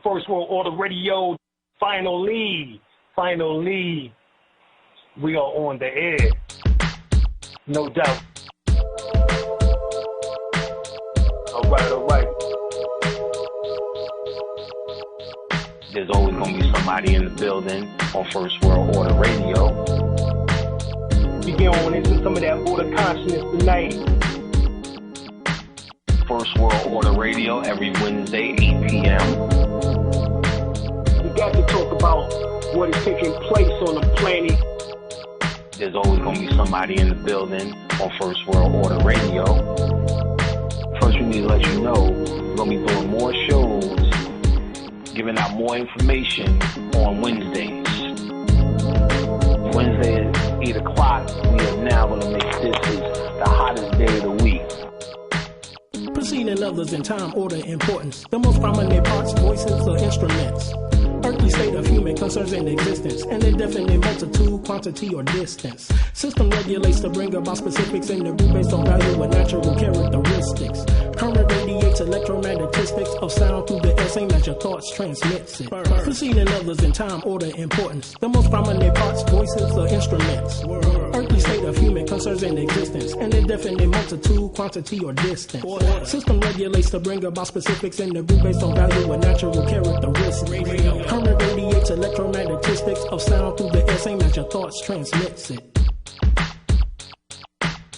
First World Order Radio. Finally, we are on the air. No doubt. All right. There's always going to be somebody in the building on First World Order Radio. We get on into some of that order consciousness tonight. First World Order Radio every Wednesday, 8 p.m. We got to talk about what is taking place on the planet. There's always going to be somebody in the building on First World Order Radio. First, we need to let you know we're going to be doing more shows, giving out more information on Wednesdays. Wednesday at 8 o'clock, we are now going to make this the hottest day of the week. Preceding others in time, order, importance. The most prominent parts, voices, or instruments. Earthly state of human concerns in existence, an indefinite multitude, quantity, or distance. System regulates to bring about specifics in the root based on value and natural characteristics. Current radiates electromagnetistics of sound through the air, same as your thoughts transmits it. Preceding others in time, order, importance. The most prominent parts, voices, or instruments. Earthly state of human concerns in existence, an indefinite multitude, quantity, or distance. System regulates to bring about specifics in the root based on value and natural characteristics. Current radiates electromagnetistics of sound through the air, same as your thoughts transmits it.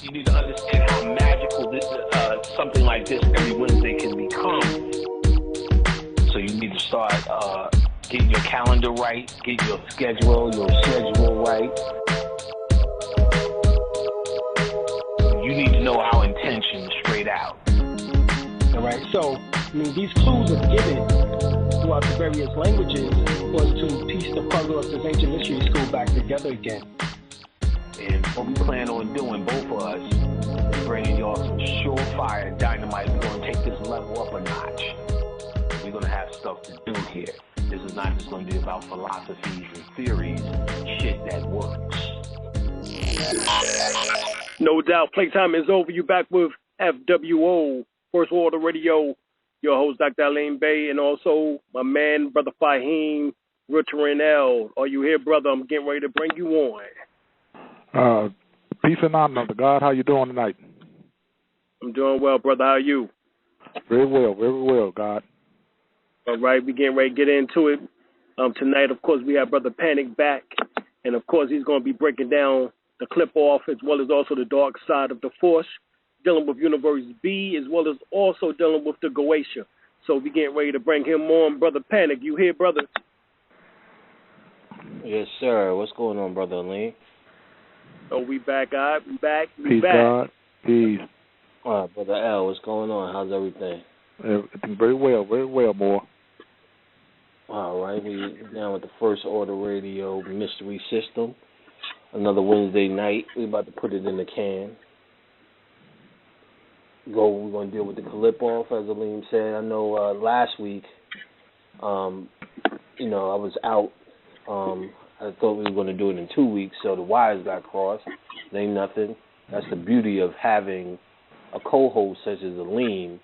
You need to understand how magical this, something like this every Wednesday can become. So you need to start getting your calendar right, get your schedule right. You need to know our intention straight out. All right, so, these clues are given throughout the various languages was to piece the puzzle of this ancient mystery school back together again. And what we plan on doing, both of us, is bringing y'all some surefire dynamite. We're going to take this level up a notch. We're going to have stuff to do here. This is not just going to be about philosophies and theories, shit that works. No doubt, playtime is over. You back with FWO, First World Radio. Your host, Dr. Alim Bey, and also my man, Brother Fahim Richard L. Are you here, brother? I'm getting ready to bring you on. Peace and honor to God. How you doing tonight? I'm doing well, brother. How are you? Very well, God. All right, we getting ready to get into it. Tonight, of course, we have Brother Panic back, and of course, he's going to be breaking down the clip off as well as also the dark side of the Force, dealing with Universe B, as well as also dealing with the Goetia. So we getting ready to bring him on. Brother Panic, you here, brother? Yes, sir. What's going on, Brother Lee? Oh, we back, God. We back. Peace, God. Peace. Brother L, what's going on? How's everything? Everything very well, more. All right, we're down with the First Order Radio Mystery System. Another Wednesday night. We're about to put it in the can. We're going to deal with the clip-off, as Alim said. I know last week, I was out. I thought we were going to do it in 2 weeks, so the wires got crossed. It ain't nothing. That's the beauty of having a co-host such as Alim,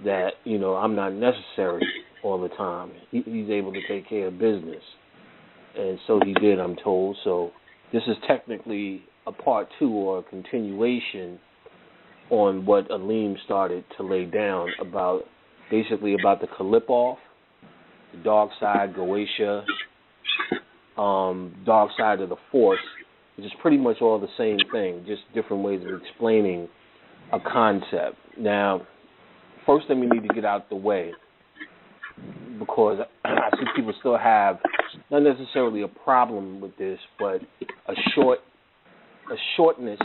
that, I'm not necessary all the time. He's able to take care of business. And so he did, I'm told. So this is technically a part 2 or a continuation on what Alim started to lay down about the clip-off, the dark side, Goetia, dark side of the Force, which is pretty much all the same thing, just different ways of explaining a concept. Now, first thing we need to get out the way, because I see people still have not necessarily a problem with this, but a shortness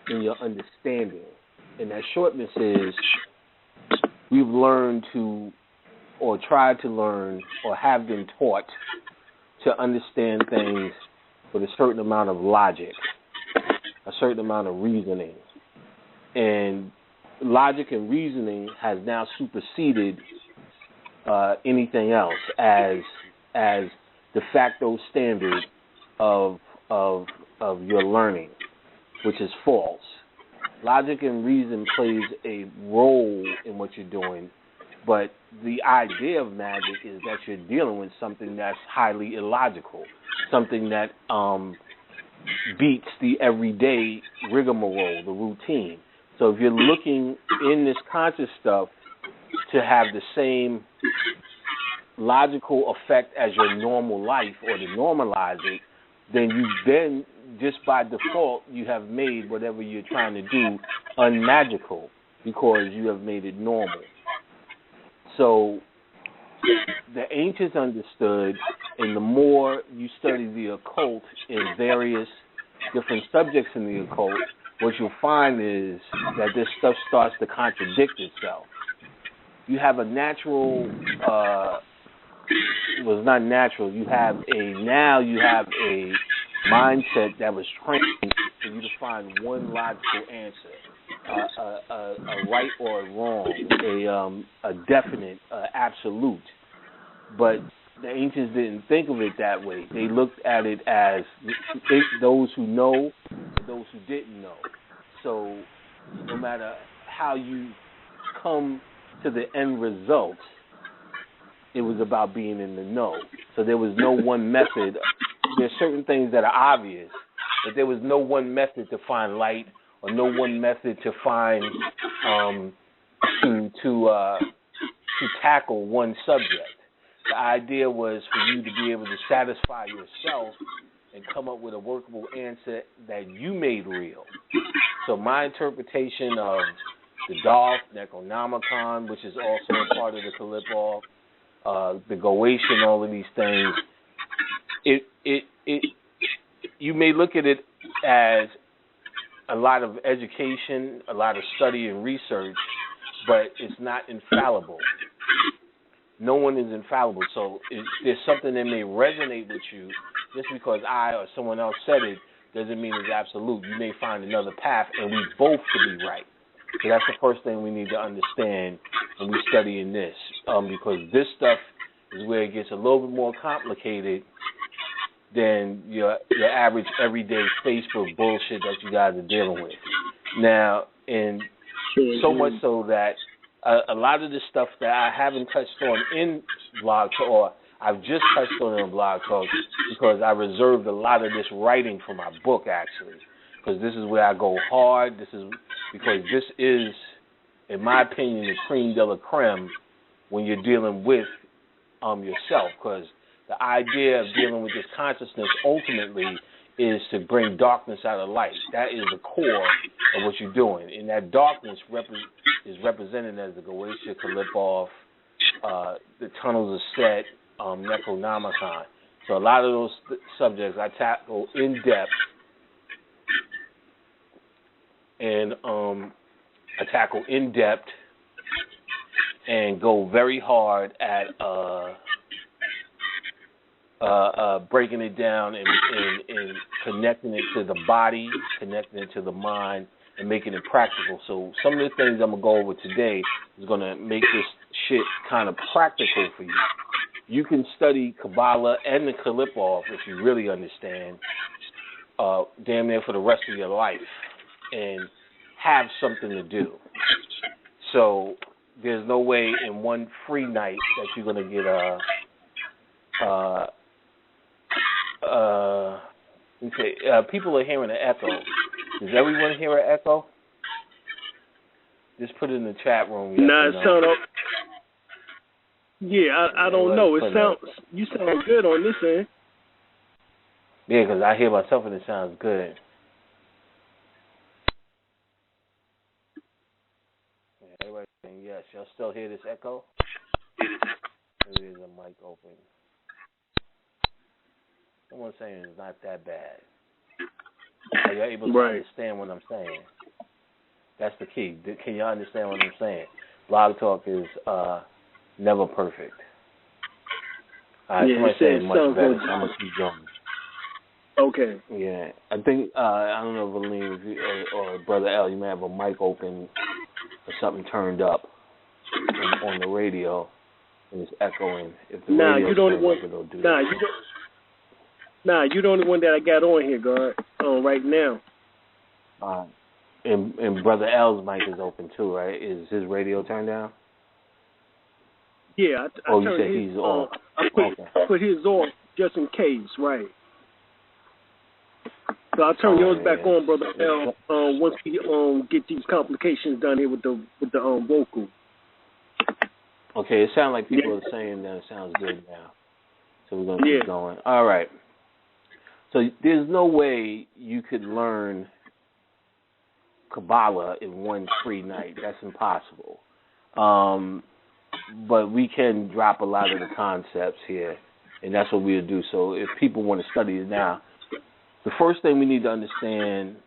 in your understanding. And that shortness is we've learned to, or tried to learn, or have been taught to understand things with a certain amount of logic, a certain amount of reasoning. And logic and reasoning has now superseded anything else as de facto standard of your learning, which is false. Logic and reason plays a role in what you're doing, But the idea of magic is that you're dealing with something that's highly illogical, something that beats the everyday rigmarole, the routine. So if you're looking in this conscious stuff to have the same logical effect as your normal life, or to normalize it, then just by default you have made whatever you're trying to do unmagical, because you have made it normal. So the ancients understood, and the more you study the occult in various different subjects in the occult, what you'll find is that this stuff starts to contradict itself. You have a natural, well, it's not natural, you have a mindset that was trained for you to find one logical answer, a right or a wrong, a definite, absolute. But the ancients didn't think of it that way. They looked at it as those who know and those who didn't know. So no matter how you come to the end result, it was about being in the know. So there was no one method. There's certain things that are obvious, but there was no one method to find light, or no one method to find to tackle one subject. The idea was for you to be able to satisfy yourself and come up with a workable answer that you made real. So my interpretation of the Dolph, Necronomicon, which is also a part of the QLIPHOTH, the Goetian, all of these things, you may look at it as a lot of education, a lot of study and research, but it's not infallible. No one is infallible. So if there's something that may resonate with you, just because I or someone else said it doesn't mean it's absolute. You may find another path, and we both could be right. So that's the first thing we need to understand when we study in this, because this stuff is where it gets a little bit more complicated than your average everyday Facebook bullshit that you guys are dealing with. Now, and so much so that a lot of the stuff that I haven't touched on in Blog Talk, or I've just touched on in Blog Talk, because I reserved a lot of this writing for my book, actually, because this is where I go hard. This is in my opinion, the creme de la creme when you're dealing with yourself, because the idea of dealing with this consciousness ultimately is to bring darkness out of light. That is the core of what you're doing. And that darkness is represented as the Goetia, QLIPHOTH, the Tunnels of Set, Necronomicon. So a lot of those subjects I tackle in depth, and go very hard at breaking it down and connecting it to the body, connecting it to the mind, and making it practical. So some of the things I'm going to go over today is going to make this shit kind of practical for you. You can study Kabbalah and the QLIPHOTH if you really understand, damn near for the rest of your life, and have something to do. So there's no way in one free night that you're going to get people are hearing an echo. Does everyone hear an echo? Just put it in the chat room. Nah, it sound up. Yeah, I don't know. You sound good on this end. Yeah, because I hear myself and it sounds good. Yeah, everybody saying yes. Y'all still hear this echo? Maybe there's a mic open. Someone's saying it's not that bad. Are you able to understand what I'm saying? That's the key. Can you understand what I'm saying? Blog Talk is never perfect. Somebody saying much better, so I'm going to keep going. Okay. Yeah. I think, I don't know if Alim or Brother L, you may have a mic open or something turned up on the radio, and it's echoing. If the radio turns up, it'll do that. You're the only one that I got on here, God, right now. And Brother L's mic is open too, right? Is his radio turned down? Yeah, I Oh, you turned said his, he's off. I put his off just in case, right? So I'll turn yours back on, Brother L. Once we get these complications done here with the vocal. Okay, it sounds like people are saying that it sounds good now. So we're gonna keep going. All right. So there's no way you could learn Kabbalah in one free night. That's impossible. But we can drop a lot of the concepts here, and that's what we'll do. So if people want to study it now, the first thing we need to understand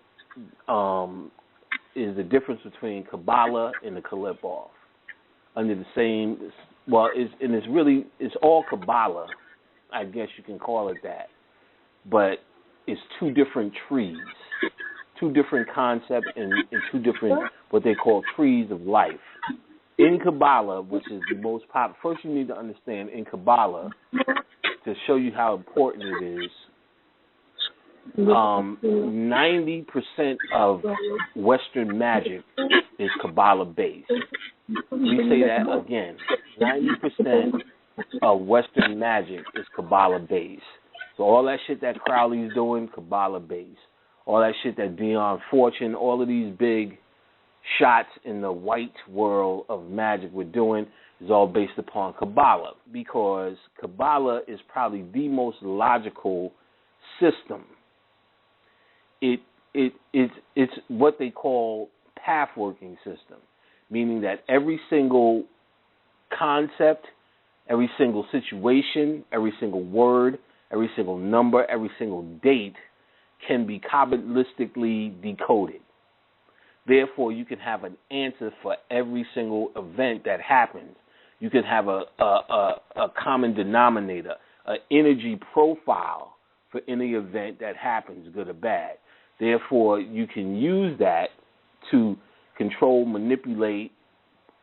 is the difference between Kabbalah and the QLIPHOTH. Under the same, it's all Kabbalah. I guess you can call it that. But it's two different trees, two different concepts, and two different, what they call trees of life. In Kabbalah, which is the most popular, first you need to understand in Kabbalah, to show you how important it is, 90% of Western magic is Kabbalah-based. We say that again. 90% of Western magic is Kabbalah-based. So all that shit that Crowley's doing, Kabbalah-based. All that shit that Dion Fortune, all of these big shots in the white world of magic we're doing is all based upon Kabbalah, because Kabbalah is probably the most logical system. It's what they call path working system, meaning that every single concept, every single situation, every single word, every single number, every single date can be Kabbalistically decoded. Therefore, you can have an answer for every single event that happens. You can have a common denominator, an energy profile for any event that happens, good or bad. Therefore, you can use that to control, manipulate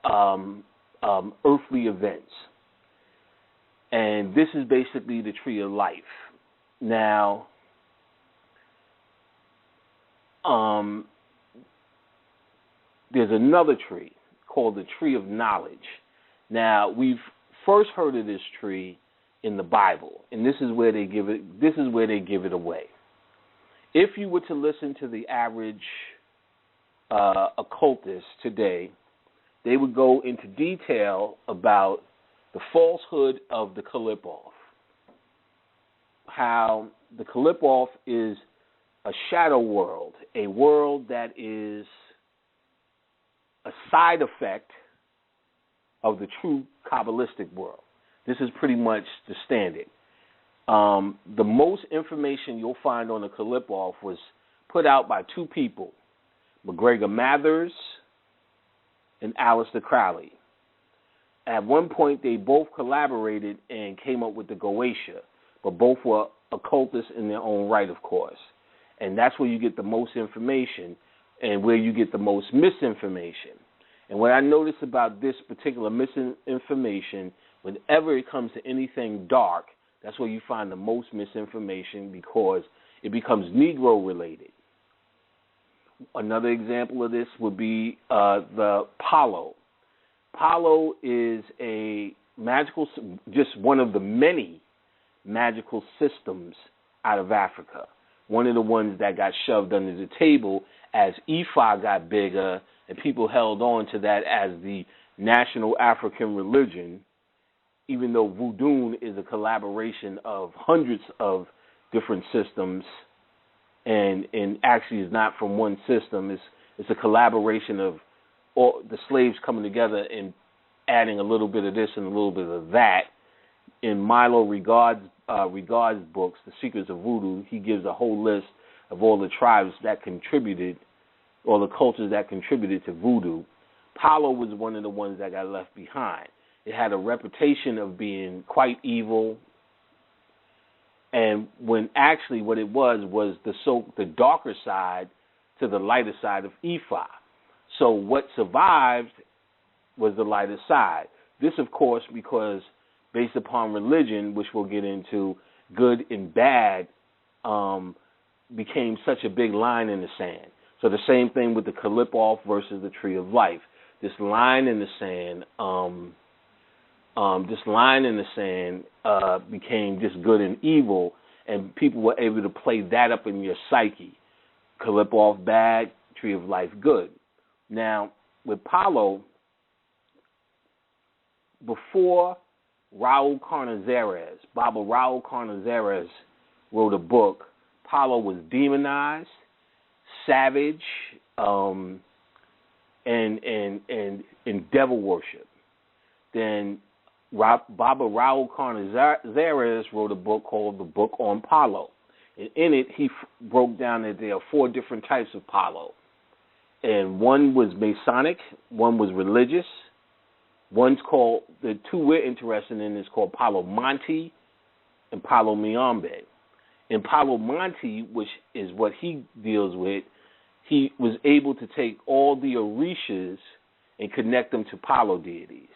earthly events. And this is basically the tree of life. Now, there's another tree called the tree of knowledge. Now, we've first heard of this tree in the Bible, and this is where they give it. This is where they give it away. If you were to listen to the average occultist today, they would go into detail about the falsehood of the QLIPHOTH. How the QLIPHOTH is a shadow world, a world that is a side effect of the true Kabbalistic world. This is pretty much the standard. The most information you'll find on the QLIPHOTH was put out by two people, McGregor Mathers and Aleister Crowley. At one point, they both collaborated and came up with the Goetia, but both were occultists in their own right, of course. And that's where you get the most information and where you get the most misinformation. And what I notice about this particular misinformation, whenever it comes to anything dark, that's where you find the most misinformation, because it becomes Negro-related. Another example of this would be the Palo. Palo is a magical, just one of the many magical systems out of Africa. One of the ones that got shoved under the table as Ifa got bigger and people held on to that as the national African religion, even though Voodoo is a collaboration of hundreds of different systems and actually is not from one system. It's a collaboration of all the slaves coming together and adding a little bit of this and a little bit of that. In Milo Regard's books, The Secrets of Voodoo, he gives a whole list of all the tribes that contributed, or the cultures that contributed to Voodoo. Palo was one of the ones that got left behind. It had a reputation of being quite evil, and when actually what it was the darker side to the lighter side of Ifa. So what survived was the lighter side. This, of course, because based upon religion, which we'll get into, good and bad became such a big line in the sand. So the same thing with the QLIPHOTH versus the Tree of Life. This line in the sand this line in the sand became just good and evil, and people were able to play that up in your psyche. QLIPHOTH bad, Tree of Life good. Now, with Palo, before Baba Raul Carnazares wrote a book, Palo was demonized, savage, and devil worship. Then Baba Raul Carnazares wrote a book called The Book on Palo. And in it, he broke down that there are 4 different types of Palo. And one was Masonic, one was religious, one's called, the 2 we're interested in is called Palo Monte and Palo Mayombe. In Palo Monte, which is what he deals with, he was able to take all the Orishas and connect them to Palo deities.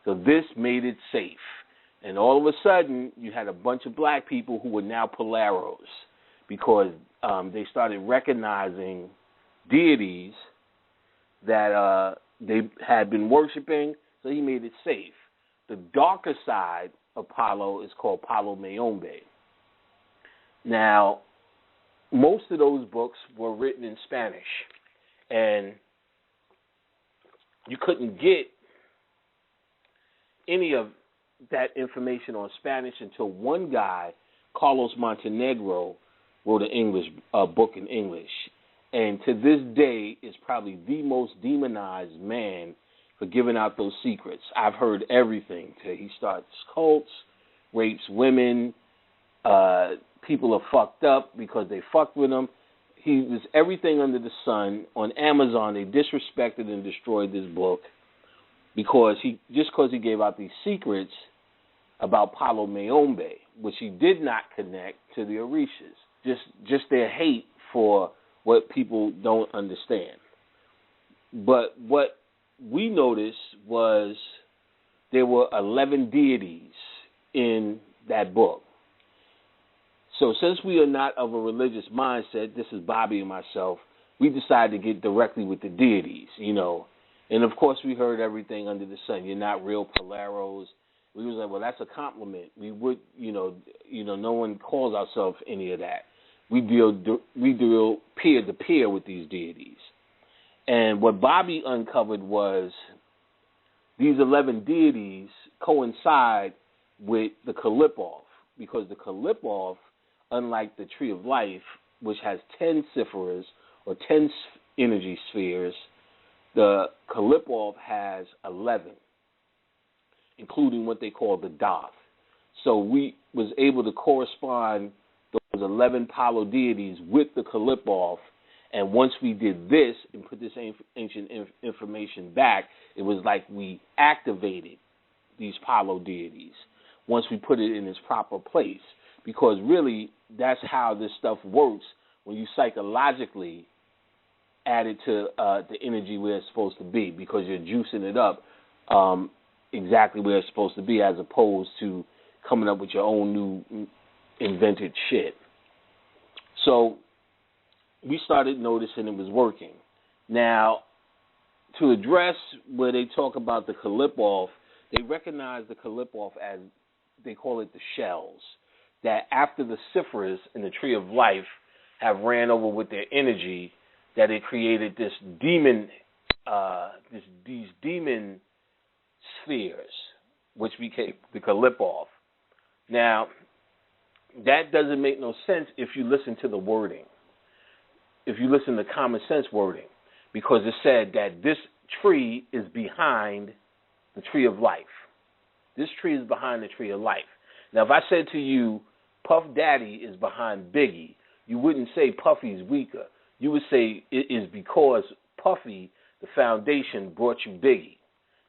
So this made it safe. And all of a sudden, you had a bunch of black people who were now Polaros because they started recognizing deities that they had been worshiping, so he made it safe. The darker side of Palo is called Palo Mayombe. Now, most of those books were written in Spanish, and you couldn't get any of that information on Spanish until one guy, Carlos Montenegro, wrote a book in English. And to this day is probably the most demonized man for giving out those secrets. I've heard everything. He starts cults, rapes women, people are fucked up because they fucked with him. He was everything under the sun. On Amazon, they disrespected and destroyed this book because he gave out these secrets about Palo Mayombe, which he did not connect to the Orishas. Just their hate for what people don't understand. But what we noticed was there were 11 deities in that book. So since we are not of a religious mindset, this is Bobby and myself, we decided to get directly with the deities, And of course we heard everything under the sun. You're not real Polaros. We was like, well, that's a compliment. We would, no one calls ourselves any of that. We deal peer to peer with these deities. And what Bobby uncovered was these 11 deities coincide with the QLIPHOTH, because the QLIPHOTH, unlike the Tree of Life, which has 10 cipheras or 10 energy spheres, the QLIPHOTH has 11, including what they call the Doth. So we was able to correspond those 11 Palo deities with the QLIPHOTH, and once we did this and put this ancient information back, it was like we activated these Palo deities once we put it in its proper place, because really that's how this stuff works when you psychologically add it to the energy where it's supposed to be, because you're juicing it up exactly where it's supposed to be, as opposed to coming up with your own new invented shit. So we started noticing it was working. Now, to address where they talk about the QLIPHOTH, they recognize the QLIPHOTH as, they call it the shells, that after the cipheras in the Tree of Life have ran over with their energy, that it created this demon, these demon spheres, which became the QLIPHOTH. Now, that doesn't make no sense if you listen to the wording, if you listen to common sense wording, because it said that this tree is behind the Tree of Life. This tree is behind the Tree of Life. Now, if I said to you, Puff Daddy is behind Biggie, you wouldn't say Puffy's weaker. You would say it is because Puffy, the foundation, brought you Biggie.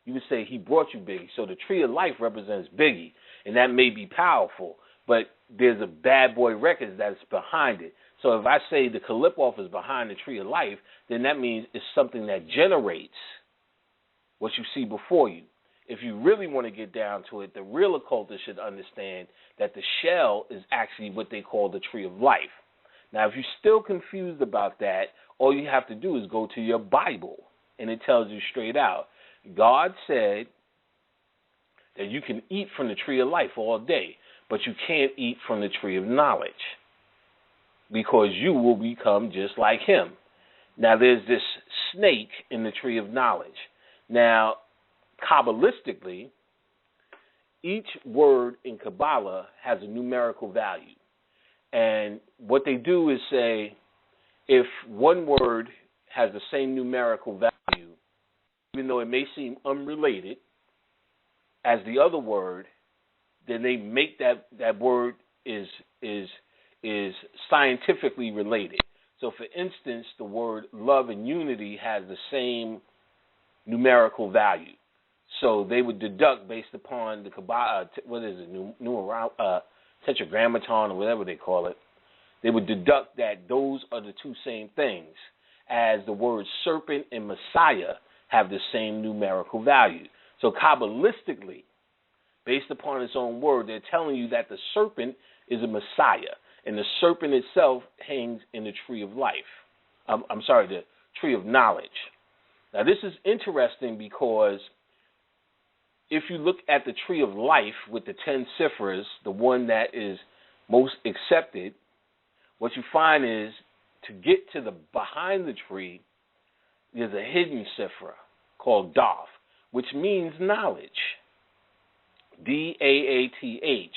You would say he brought you Biggie. So the Tree of Life represents Biggie, and that may be powerful, but there's a Bad Boy Records that's behind it. So if I say the QLIPHOTH is behind the Tree of Life, then that means it's something that generates what you see before you. If you really want to get down to it, the real occultist should understand that the shell is actually what they call the Tree of Life. Now, if you're still confused about that, all you have to do is go to your Bible, and it tells you straight out. God said that you can eat from the tree of life all day, but you can't eat from the tree of knowledge because you will become just like him. Now, there's this snake in the tree of knowledge. Now, Kabbalistically, each word in Kabbalah has a numerical value. And what they do is say, if one word has the same numerical value, even though it may seem unrelated as the other word, then they make that word is scientifically related. So, for instance, the word love and unity has the same numerical value. So they would deduct based upon the Kabbalah, tetragrammaton or whatever they call it. They would deduct that those are the two same things, as the words serpent and Messiah have the same numerical value. So Kabbalistically, based upon its own word, they're telling you that the serpent is a Messiah, and the serpent itself hangs in the tree of life. The tree of knowledge. Now, this is interesting because if you look at the tree of life with the 10 Sifras, the one that is most accepted, what you find is to get to the behind the tree, there's a hidden Sifra called Daf, which means knowledge. Daath,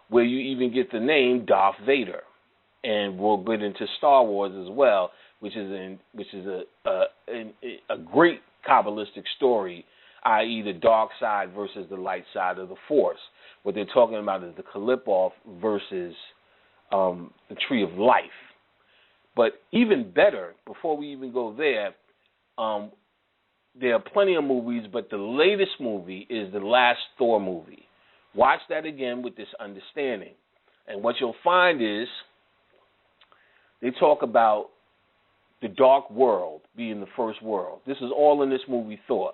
where you even get the name Darth Vader, and we'll get into Star Wars as well, which is a great Kabbalistic story, i.e. the dark side versus the light side of the Force. What they're talking about is the QLIPHOTH versus the Tree of Life. But even better, before we even go there are plenty of movies, but the latest movie is the last Thor movie. Watch that again with this understanding. And what you'll find is they talk about the dark world being the first world. This is all in this movie Thor,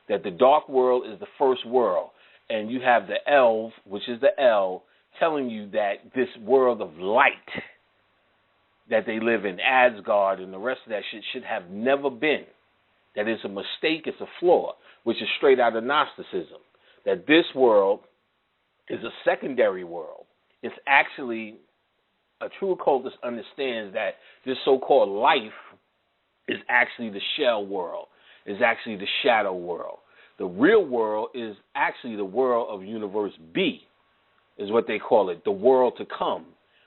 that the dark world is the first world. And you have the elves, which is the L, telling you that this world of light that they live in, Asgard and the rest of that shit, should have never been. That is a mistake, it's a flaw, which is straight out of Gnosticism. That this world is a secondary world. It's actually, a true occultist understands that this so-called life is actually the shell world, is actually the shadow world. The real world is actually the world of Universe B, is what they call it, the world to come,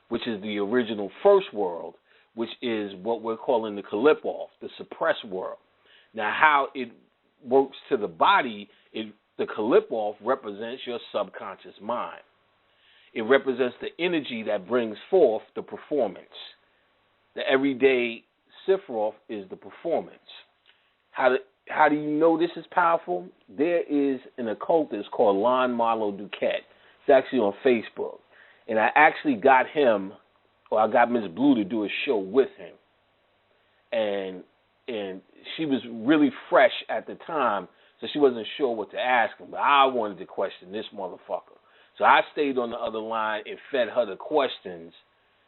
which is the original first world, which is what we're calling the QLIPHOTH, the suppressed world. Now, how it works to the body, the QLIPHOTH represents your subconscious mind. It represents the energy that brings forth the performance. The everyday Sephiroth is the performance. How do you know this is powerful? There is an occultist called Lon Marlowe Duquette. It's actually on Facebook. And I actually got him, or I got Miss Blue to do a show with him. And she was really fresh at the time, so she wasn't sure what to ask him. But I wanted to question this motherfucker. So I stayed on the other line and fed her the questions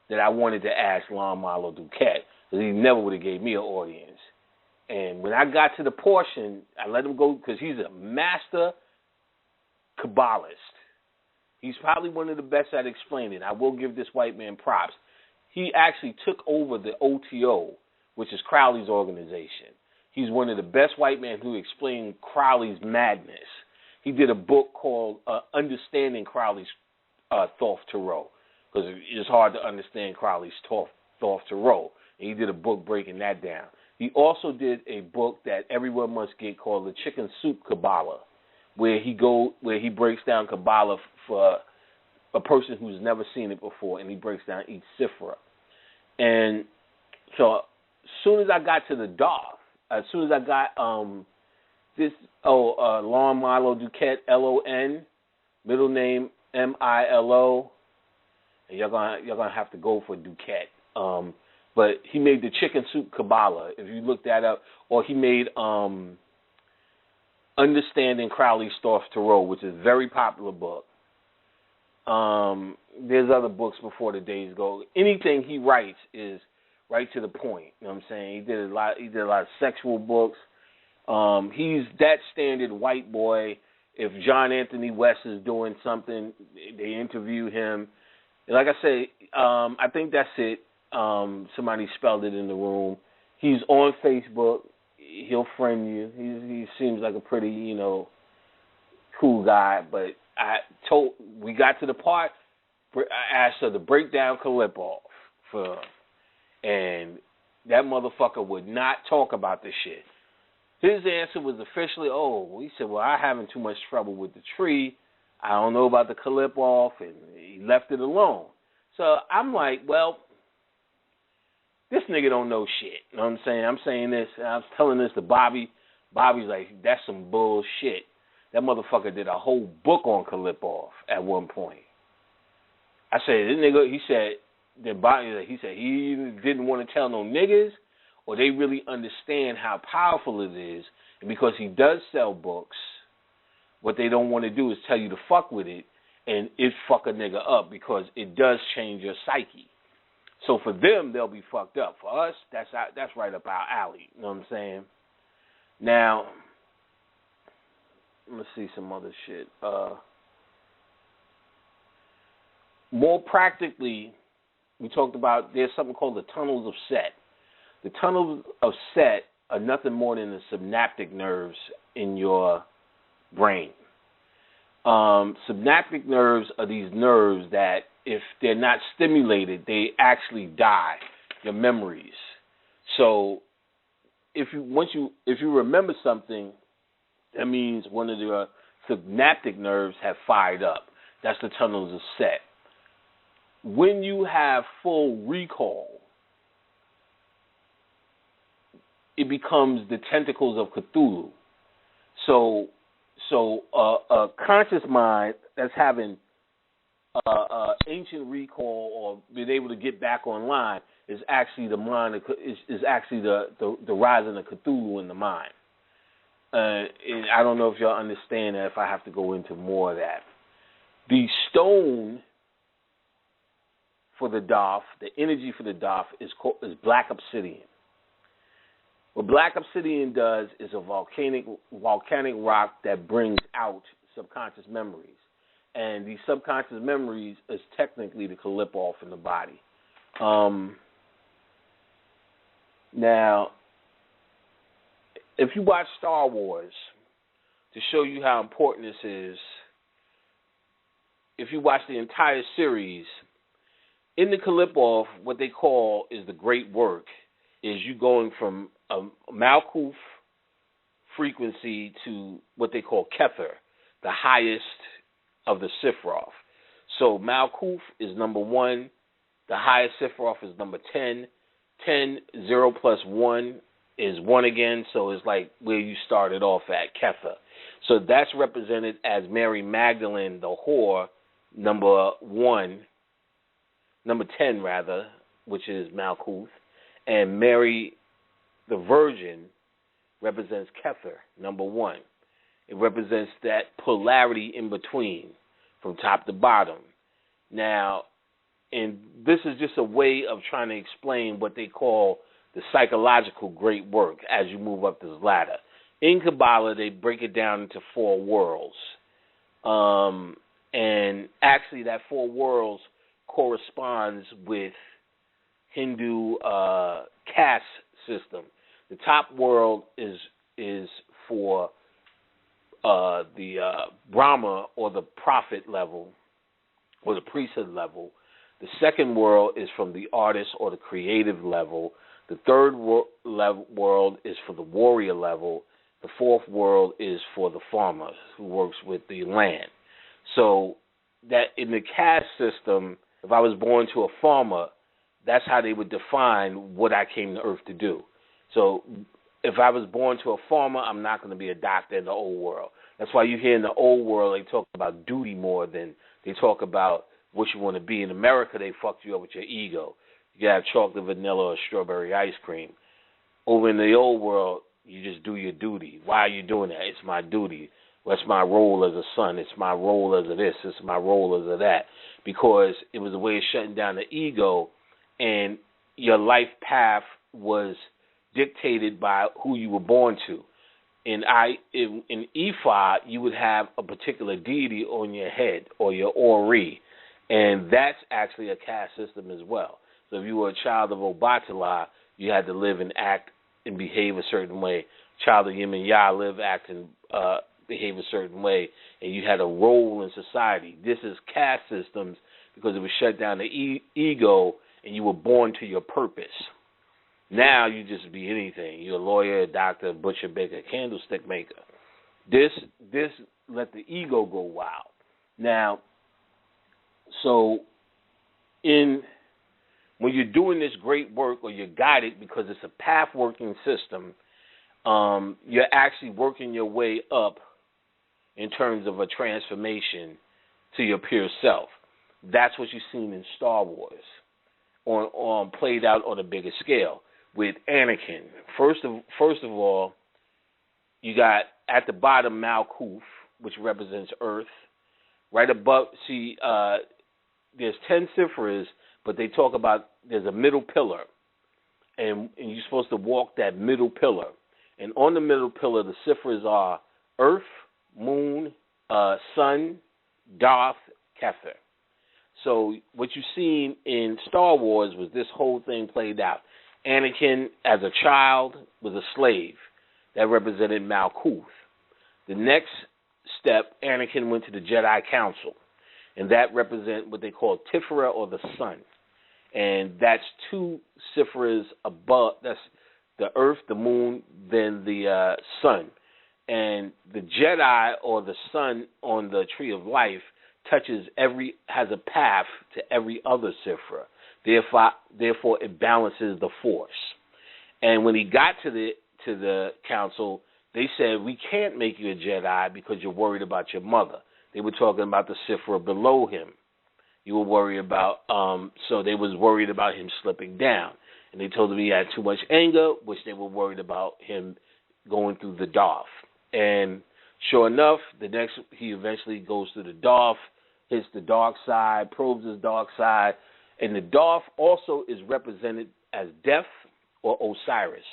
that I wanted to ask Lon Marlowe Duquette, because he never would have gave me an audience. And when I got to the portion, I let him go because he's a master Kabbalist. He's probably one of the best at explaining. I will give this white man props. He actually took over the OTO, which is Crowley's organization. He's one of the best white men who explained Crowley's madness. He did a book called Understanding Crowley's Thoth Tarot, because it's hard to understand Crowley's Thoth Tarot. And he did a book breaking that down. He also did a book that everyone must get called The Chicken Soup Kabbalah, where he breaks down Kabbalah for a person who's never seen it before, and he breaks down each Sifra. And so as soon as I got to the Daf, as soon as I got Lon Marlowe Duquette, Lon, middle name Milo, and you're gonna have to go for Duquette. But he made the Chicken Soup Kabbalah, if you look that up, or he made Understanding Crowley's Thoth Tarot, which is a very popular book. There's other books before the days go. Anything he writes is right to the point. You know what I'm saying? He did a lot of sexual books. He's that standard white boy If John Anthony West is doing something, they interview him. And like I say, I think that's it. Somebody spelled it in the room. He's on Facebook. He'll friend you. He seems like a pretty, cool guy. But we got to the part where I asked her to break down QLIPHOTH for her. And that motherfucker would not talk about this shit. His answer was officially, he said, well, I'm having too much trouble with the tree. I don't know about the QLIPHOTH, and he left it alone. So I'm like, well, this nigga don't know shit. You know what I'm saying? I'm saying this, and I was telling this to Bobby. Bobby's like, that's some bullshit. That motherfucker did a whole book on QLIPHOTH at one point. I said, this nigga, he said he didn't want to tell no niggas, or they really understand how powerful it is. And because he does sell books, what they don't want to do is tell you to fuck with it, and it fuck a nigga up because it does change your psyche. So for them, they'll be fucked up. For us, that's right up our alley. You know what I'm saying? Now, let's see some other shit. More practically, we talked about there's something called the tunnels of Set. The tunnels of Set are nothing more than the synaptic nerves in your brain. Synaptic nerves are these nerves that, if they're not stimulated, they actually die, your memories. So if you remember something, that means one of the synaptic nerves have fired up. That's the tunnels of Set. When you have full recall, it becomes the tentacles of Cthulhu. So a conscious mind that's having ancient recall or being able to get back online is actually the mind. Is actually the rising of Cthulhu in the mind. And I don't know if y'all understand that. If I have to go into more of that, the stone for the Daf, the energy for the Daf is black obsidian. What black obsidian does is a volcanic rock that brings out subconscious memories. And these subconscious memories is technically the QLIPHOTH in the body. Now, if you watch Star Wars, to show you how important this is, if you watch the entire series, in the QLIPHOTH, what they call is the great work, is you going from a Malkuth frequency to what they call Kether, the highest of the Sephiroth. So Malkuth is number 1. The highest Sephiroth is number 10. 10, 0 plus 1 is 1 again, so it's like where you started off at, Kether. So that's represented as Mary Magdalene, the whore, number 10 rather, which is Malkuth. And Mary, the Virgin, represents Kether, number 1. It represents that polarity in between, from top to bottom. Now, and this is just a way of trying to explain what they call the psychological great work as you move up this ladder. In Kabbalah, they break it down into 4 worlds. And actually, that 4 worlds corresponds with Hindu caste system. The top world is for the Brahma or the prophet level or the priesthood level. The second world is from the artist or the creative level. The third world is for the warrior level. The fourth world is for the farmer who works with the land. So that in the caste system, if I was born to a farmer, that's how they would define what I came to earth to do. So if I was born to a farmer, I'm not going to be a doctor in the old world. That's why you hear in the old world they talk about duty more than they talk about what you want to be. In America, they fucked you up with your ego. You got chocolate, vanilla, or strawberry ice cream. Over in the old world, you just do your duty. Why are you doing that? It's my duty. That's my role as a son. It's my role as a this. It's my role as a that. Because it was a way of shutting down the ego, and your life path was dictated by who you were born to. in Ifa, you would have a particular deity on your head or your Ori, and that's actually a caste system as well. So if you were a child of Obatala, you had to live and act and behave a certain way. Child of Yemen Yah, live, act, and behave a certain way, and you had a role in society. This is caste systems because it would shut down the ego, and you were born to your purpose. Now you just be anything. You're a lawyer, a doctor, butcher, baker, candlestick maker. This let the ego go wild. Now, so when you're doing this great work or you're guided because it's a path working system, you're actually working your way up in terms of a transformation to your pure self. That's what you've seen in Star Wars, on played out on a bigger scale with Anakin. First of all, you got at the bottom Malkuth, which represents Earth. Right above, there's 10 Sifras, but they talk about there's a middle pillar, and you're supposed to walk that middle pillar. And on the middle pillar, the Sifras are Earth, Moon, Sun, Darth, Kether. So what you've seen in Star Wars was this whole thing played out. Anakin, as a child, was a slave. That represented Malkuth. The next step, Anakin went to the Jedi Council, and that represents what they call Tifera, or the sun. And that's 2 Sifras above. That's the Earth, the Moon, then the sun. And the Jedi, or the sun on the Tree of Life, has a path to every other Sifra. Therefore, it balances the Force. And when he got to the council, they said, we can't make you a Jedi because you're worried about your mother. They were talking about the Sifra below him. You were worried about, so they was worried about him slipping down. And they told him he had too much anger, which they were worried about him going through the Darth. And sure enough, he eventually goes through the Darth, hits the dark side, probes his dark side. And the Darth also is represented as Death or Osiris.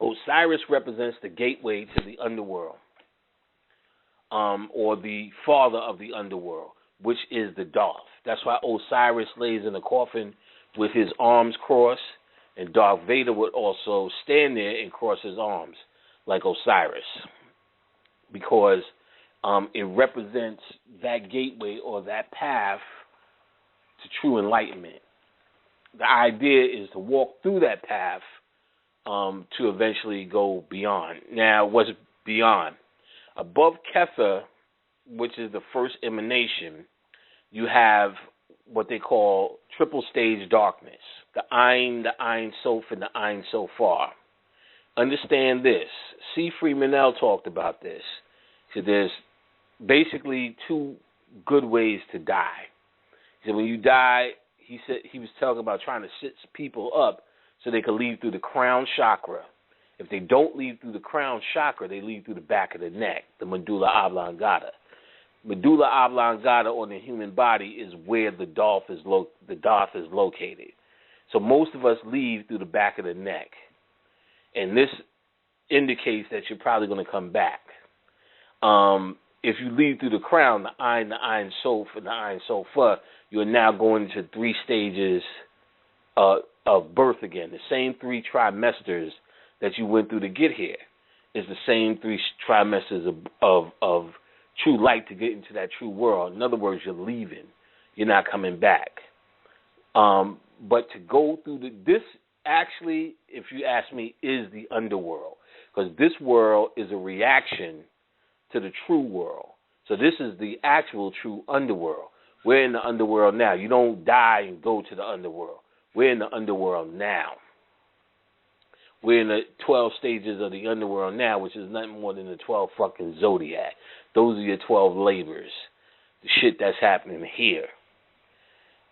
Osiris represents the gateway to the underworld, or the father of the underworld, which is the Darth. That's why Osiris lays in a coffin with his arms crossed, and Darth Vader would also stand there and cross his arms like Osiris, because it represents that gateway or that path to true enlightenment. The idea is to walk through that path to eventually go beyond. Now, what's beyond? Above Kether, which is the first emanation, you have what they call triple stage darkness. The Ein Sof, and the Ein Sofar. Understand this. C. Freemanel talked about this. So there's basically 2 good ways to die. So when you die, he said he was talking about trying to sit people up so they could leave through the crown chakra. If they don't leave through the crown chakra, they leave through the back of the neck, the medulla oblongata. Medulla oblongata on the human body is where the Darth is located. So most of us leave through the back of the neck. And this indicates that you're probably going to come back. If you leave through the crown, the Ein Sof, and the Ein Sofa, you're now going to 3 stages of birth again. The same 3 trimesters that you went through to get here is the same 3 trimesters of true light to get into that true world. In other words, you're leaving. You're not coming back. But to go through this actually, if you ask me, is the underworld. Because this world is a reaction to the true world. So this is the actual true underworld. We're in the underworld now. You don't die and go to the underworld. We're in the underworld now. We're in the 12 stages of the underworld now, which is nothing more than the 12 fucking zodiac. Those are your 12 labors. The shit that's happening here.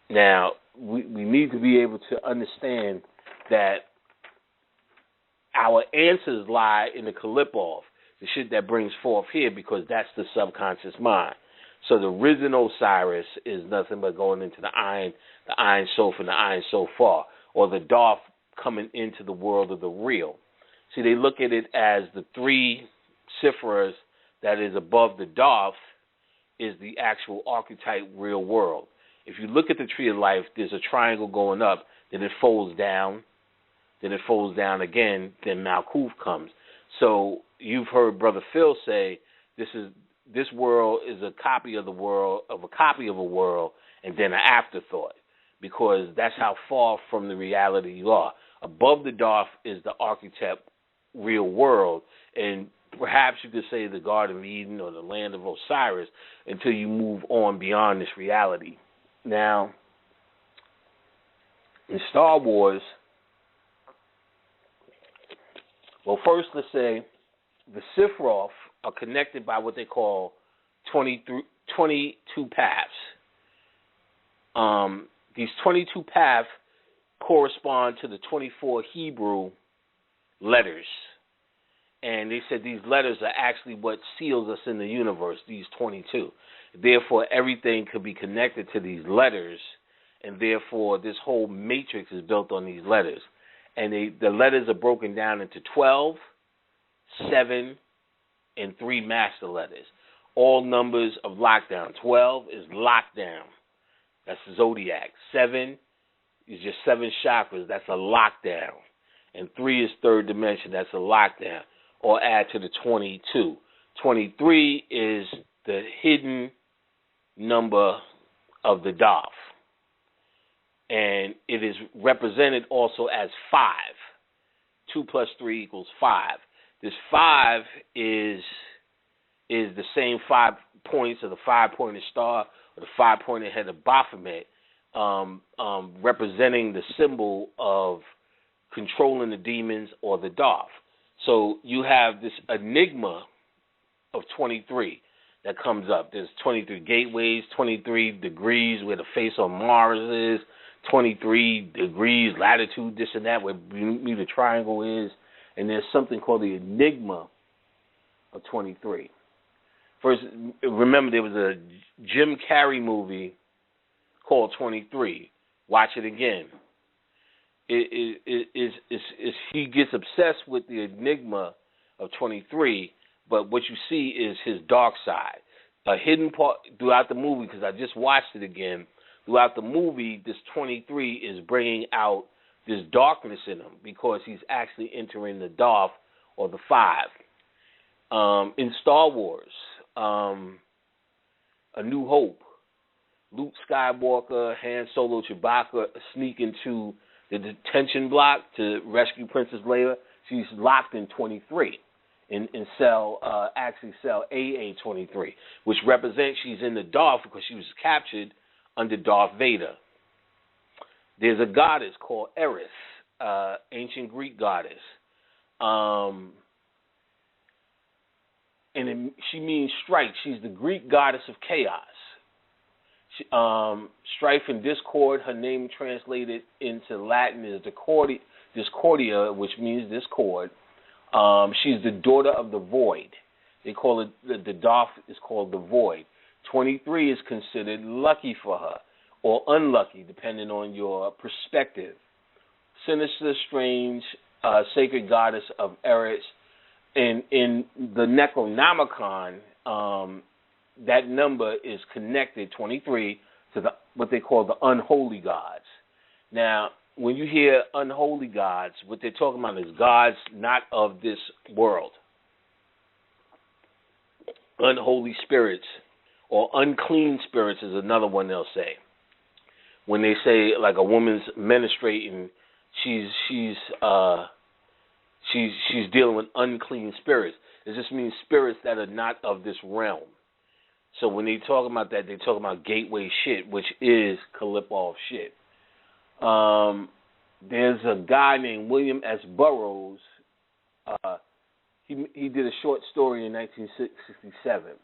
Now, we need to be able to understand that our answers lie in the QLIPHOTH, the shit that brings forth here, because that's the subconscious mind. So the risen Osiris is nothing but going into the Ein Sof, and the Ein Sofar, or the Darth coming into the world of the real. See, they look at it as the 3 Sifras that is above the Daf is the actual archetype real world. If you look at the tree of life, there's a triangle going up, then it folds down, then it folds down again, then Malkuth comes. So you've heard Brother Phil say this world is a copy of the world of a copy of a world, and then an afterthought, because that's how far from the reality you are. Above the Daf is the archetype real world, and perhaps you could say the Garden of Eden or the land of Osiris until you move on beyond this reality. Now, in Star Wars, well, first let's say the Sephiroth are connected by what they call 22 paths. These 22 paths correspond to the 24 Hebrew letters. And they said these letters are actually what seals us in the universe, these 22. Therefore, everything could be connected to these letters, and therefore this whole matrix is built on these letters. And the letters are broken down into 12, 7, and 3 master letters. All numbers of lockdown. 12 is lockdown. That's the zodiac. 7 is just 7 chakras. That's a lockdown. And 3 is third dimension. That's a lockdown. Or add to the 22. 23 is the hidden number of the Daf. And it is represented also as 5. 2 plus 3 equals 5. This 5 is the same 5 points of the 5-pointed star or the 5-pointed head of Baphomet, representing the symbol of controlling the demons or the Daf. So you have this enigma of 23 that comes up. There's 23 gateways, 23 degrees where the face on Mars is, 23 degrees latitude, this and that, where the triangle is, and there's something called the enigma of 23. First, remember there was a Jim Carrey movie called 23. Watch it again. He gets obsessed with the enigma of 23, but what you see is his dark side. A hidden part throughout the movie, because I just watched it again, throughout the movie, this 23 is bringing out this darkness in him because he's actually entering the Daf or the 5. In Star Wars, A New Hope, Luke Skywalker, Han Solo, Chewbacca sneak into the detention block to rescue Princess Leia. She's locked in 23, in cell AA-23, which represents she's in the Darth because she was captured under Darth Vader. There's a goddess called Eris, ancient Greek goddess. And she means strife. She's the Greek goddess of chaos. Strife and discord, her name translated into Latin is Discordia, which means discord. She's the daughter of the void. They call it, the Daf is called the void. 23 is considered lucky for her, or unlucky, depending on your perspective. Sinister, strange, sacred goddess of Eris. And in the Necronomicon, that number is connected, 23, to what they call the unholy gods. Now, when you hear unholy gods, what they're talking about is gods not of this world. Unholy spirits or unclean spirits is another one they'll say. When they say like a woman's menstruating, she's dealing with unclean spirits. It just means spirits that are not of this realm. So when they talk about that, they talk about gateway shit, which is QLIPHOTH shit. There's a guy named William S. Burroughs. He did a short story in 1967.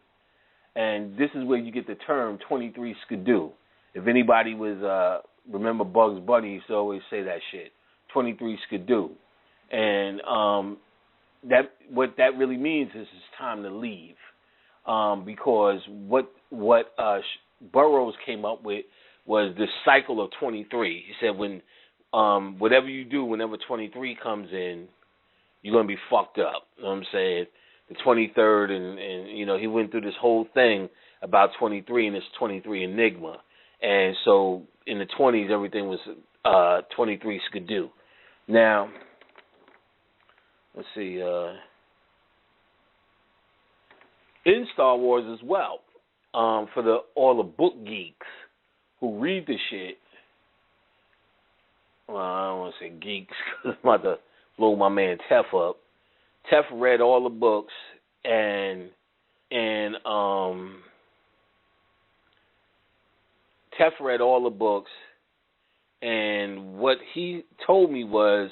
And this is where you get the term 23 skidoo. If anybody was remember Bugs Bunny, he used to always say that shit. 23 skidoo. And what that really means is it's time to leave. Because what Burroughs came up with was this cycle of 23. He said when whatever you do, whenever 23 comes in, you're going to be fucked up. You know what I'm saying? The 23rd, and he went through this whole thing about 23 and this 23 enigma. And so in the 20s, everything was 23 skidoo. Now, let's see. In Star Wars as well, for all the book geeks who read the shit. Well, I don't want to say geeks because I'm about to blow my man Tef up. Tef read all the books and Tef read all the books, and what he told me was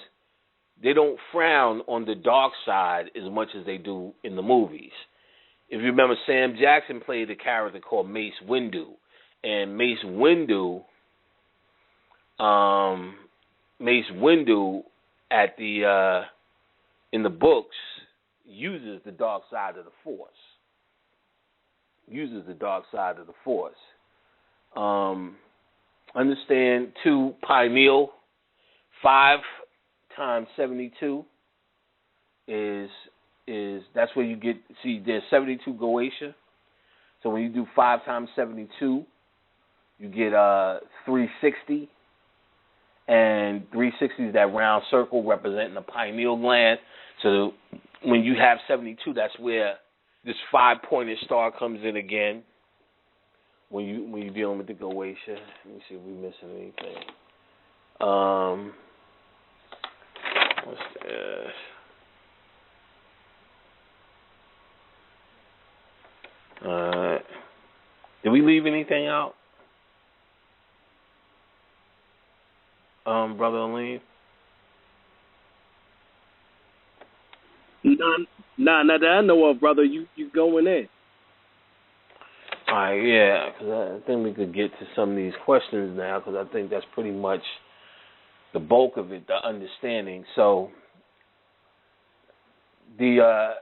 they don't frown on the dark side as much as they do in the movies. If you remember, Sam Jackson played a character called Mace Windu, and Mace Windu at in the books uses the dark side of the Force. Understand, 2 pineal, 5 times 72 is that's where you get, see, there's 72 Goetia. So when you do 5 times 72, you get 360. And 360 is that round circle representing the pineal gland. So when you have 72, that's where this 5-pointed star comes in again. When you're dealing with the Goetia. Let me see if we're missing anything. What's this? Did we leave anything out? Brother Alim? Nah, not that I know of, brother. You going in. All right, yeah, because I think we could get to some of these questions now, because I think that's pretty much the bulk of it, the understanding. So, let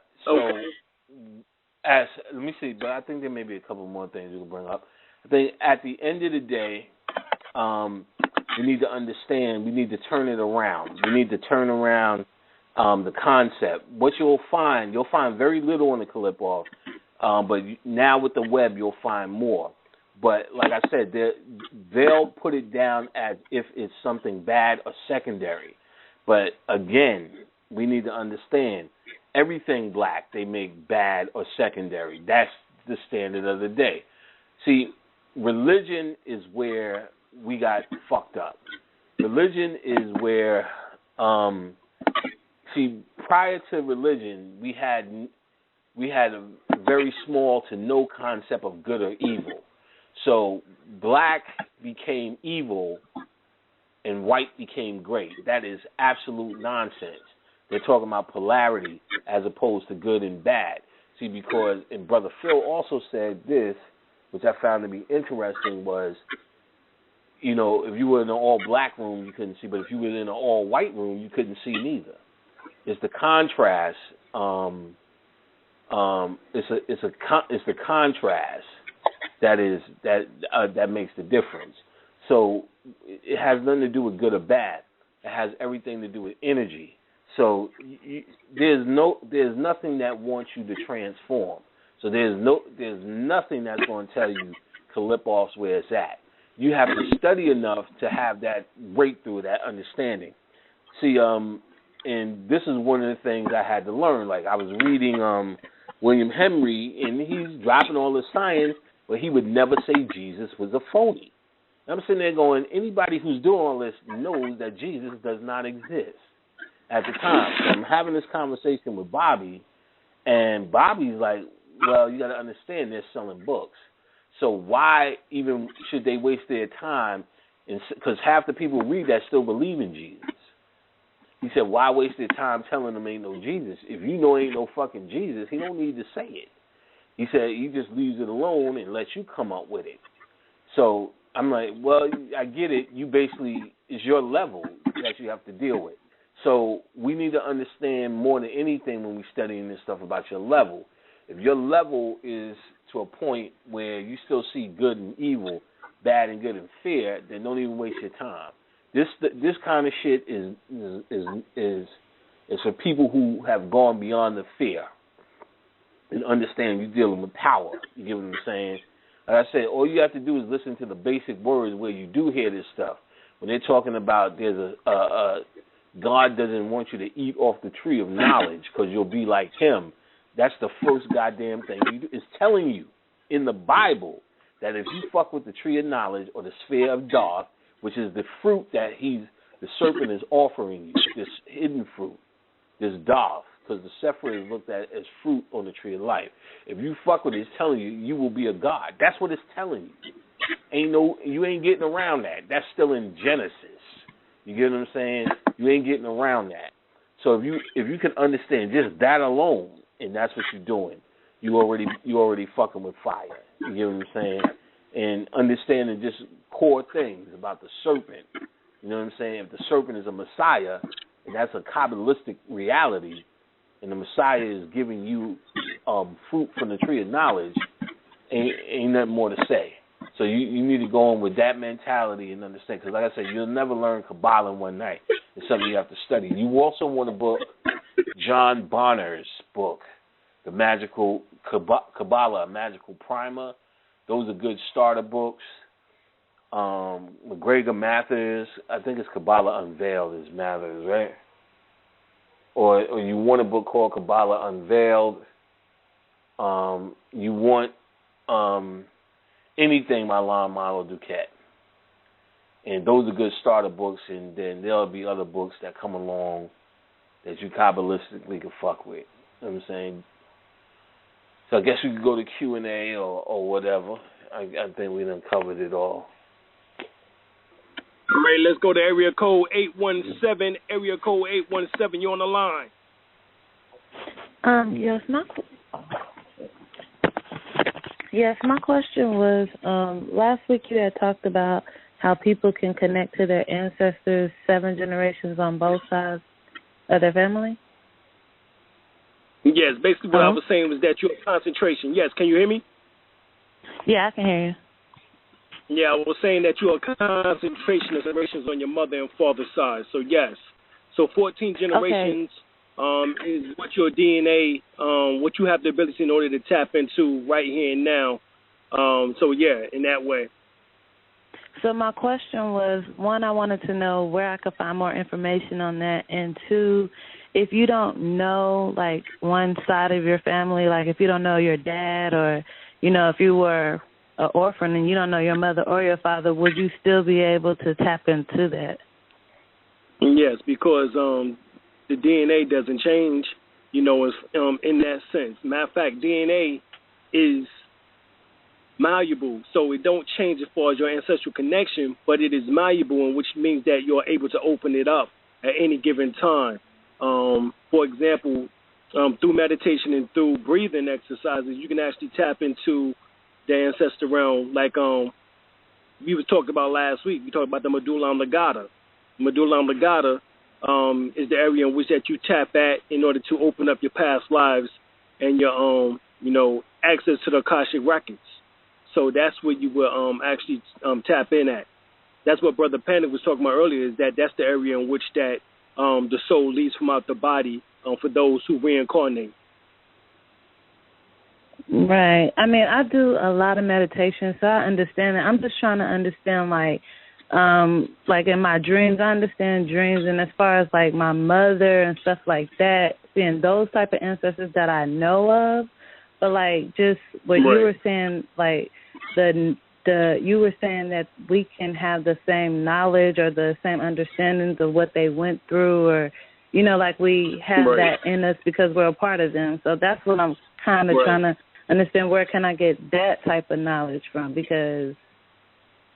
me see, but I think there may be a couple more things we can bring up. I think at the end of the day, we need to understand, we need to turn it around. We need to turn around the concept. What you'll find very little on the QLIPHOTH, but now with the web, you'll find more. But like I said, they'll put it down as if it's something bad or secondary. But again, we need to understand, everything black they make bad or secondary. That's the standard of the day. See, religion is where we got fucked up. Religion is where, prior to religion, we had a very small to no concept of good or evil. So black became evil and white became great. That is absolute nonsense. They're talking about polarity as opposed to good and bad. See, because, and Brother Phil also said this, which I found to be interesting, was, if you were in an all-black room, you couldn't see, but if you were in an all-white room, you couldn't see neither. It's the contrast. It's the contrast that makes the difference. So it has nothing to do with good or bad. It has everything to do with energy. So there's nothing that wants you to transform. So there's nothing that's going to tell you QLIPHOTH's where it's at. You have to study enough to have that breakthrough, that understanding. See, and this is one of the things I had to learn. Like, I was reading William Henry, and he's dropping all the science, but he would never say Jesus was a phony. I'm sitting there going, anybody who's doing all this knows that Jesus does not exist at the time. So I'm having this conversation with Bobby, and Bobby's like, well, you got to understand they're selling books. So why even should they waste their time? Because half the people read that still believe in Jesus. He said, why waste their time telling them ain't no Jesus? If you know ain't no fucking Jesus, he don't need to say it. He said he just leaves it alone and lets you come up with it. So I'm like, well, I get it. You basically, it's your level that you have to deal with. So we need to understand more than anything when we're studying this stuff about your level. If your level is to a point where you still see good and evil, bad and good and fair, then don't even waste your time. This kind of shit is It's for people who have gone beyond the fear and understand you're dealing with power. You get what I'm saying? Like I said, all you have to do is listen to the basic words where you do hear this stuff. When they're talking about there's a God doesn't want you to eat off the tree of knowledge because you'll be like him. That's the first goddamn thing you do. It's telling you in the Bible that if you fuck with the tree of knowledge or the sphere of dark, which is the fruit that the serpent is offering you, this hidden fruit, this dark, because the sephir is looked at as fruit on the tree of life. If you fuck with it, it's telling you you will be a god. That's what it's telling you. You ain't getting around that. That's still in Genesis. You get what I'm saying? You ain't getting around that. So if you can understand just that alone, and that's what you're doing, you already fucking with fire. You get what I'm saying? And understanding just core things about the serpent. You know what I'm saying? If the serpent is a Messiah, and that's a Kabbalistic reality, and the Messiah is giving you fruit from the tree of knowledge, ain't nothing more to say. So you need to go on with that mentality and understand. Because like I said, you'll never learn Kabbalah in one night. It's something you have to study. You also want a book, John Bonner's book, The Magical Kabbalah, Magical Primer. Those are good starter books. McGregor Mathers, I think it's Kabbalah Unveiled is Mathers, right? Or you want a book called Kabbalah Unveiled. You want anything by Lon Duquette. And those are good starter books, and then there'll be other books that come along that you Kabbalistically can fuck with. You know what I'm saying? So I guess we could go to Q&A or whatever. I think we done covered it all. All right, let's go to area code 817. Area code 817, you're on the line. Yes, my question was, last week you had talked about how people can connect to their ancestors 7 generations on both sides of their family. Yes, basically what I was saying was that you're concentration. Yes, can you hear me? Yeah, I can hear you. Yeah, I was saying that you're a concentration of generations on your mother and father's side. So, yes. So 14 generations is what your DNA, what you have the ability in order to tap into right here and now. So, yeah, in that way. So my question was, 1, I wanted to know where I could find more information on that, and 2, if you don't know, like, one side of your family, like if you don't know your dad or, you know, if you were an orphan and you don't know your mother or your father, would you still be able to tap into that? Yes, because the DNA doesn't change, you know, in that sense. Matter of fact, DNA is malleable, so it don't change as far as your ancestral connection, but it is malleable, and which means that you're able to open it up at any given time. For example, through meditation and through breathing exercises, you can actually tap into the ancestor realm. Like we was talking about last week, we talked about the medulla oblongata. Medulla oblongata is the area in which that you tap at in order to open up your past lives and your access to the Akashic records. So that's where you will actually tap in at. That's what Brother Panic was talking about earlier, is that's the area in which that the soul leaves from out the body for those who reincarnate. Right. I mean, I do a lot of meditation, so I understand it. I'm just trying to understand, like in my dreams, I understand dreams, and as far as, like, my mother and stuff like that, seeing those type of ancestors that I know of, but, like, just what you were saying, like, you were saying that we can have the same knowledge or the same understandings of what they went through, or, you know, like we have that in us because we're a part of them. So that's what I'm kind of trying to understand. Where can I get that type of knowledge from? Because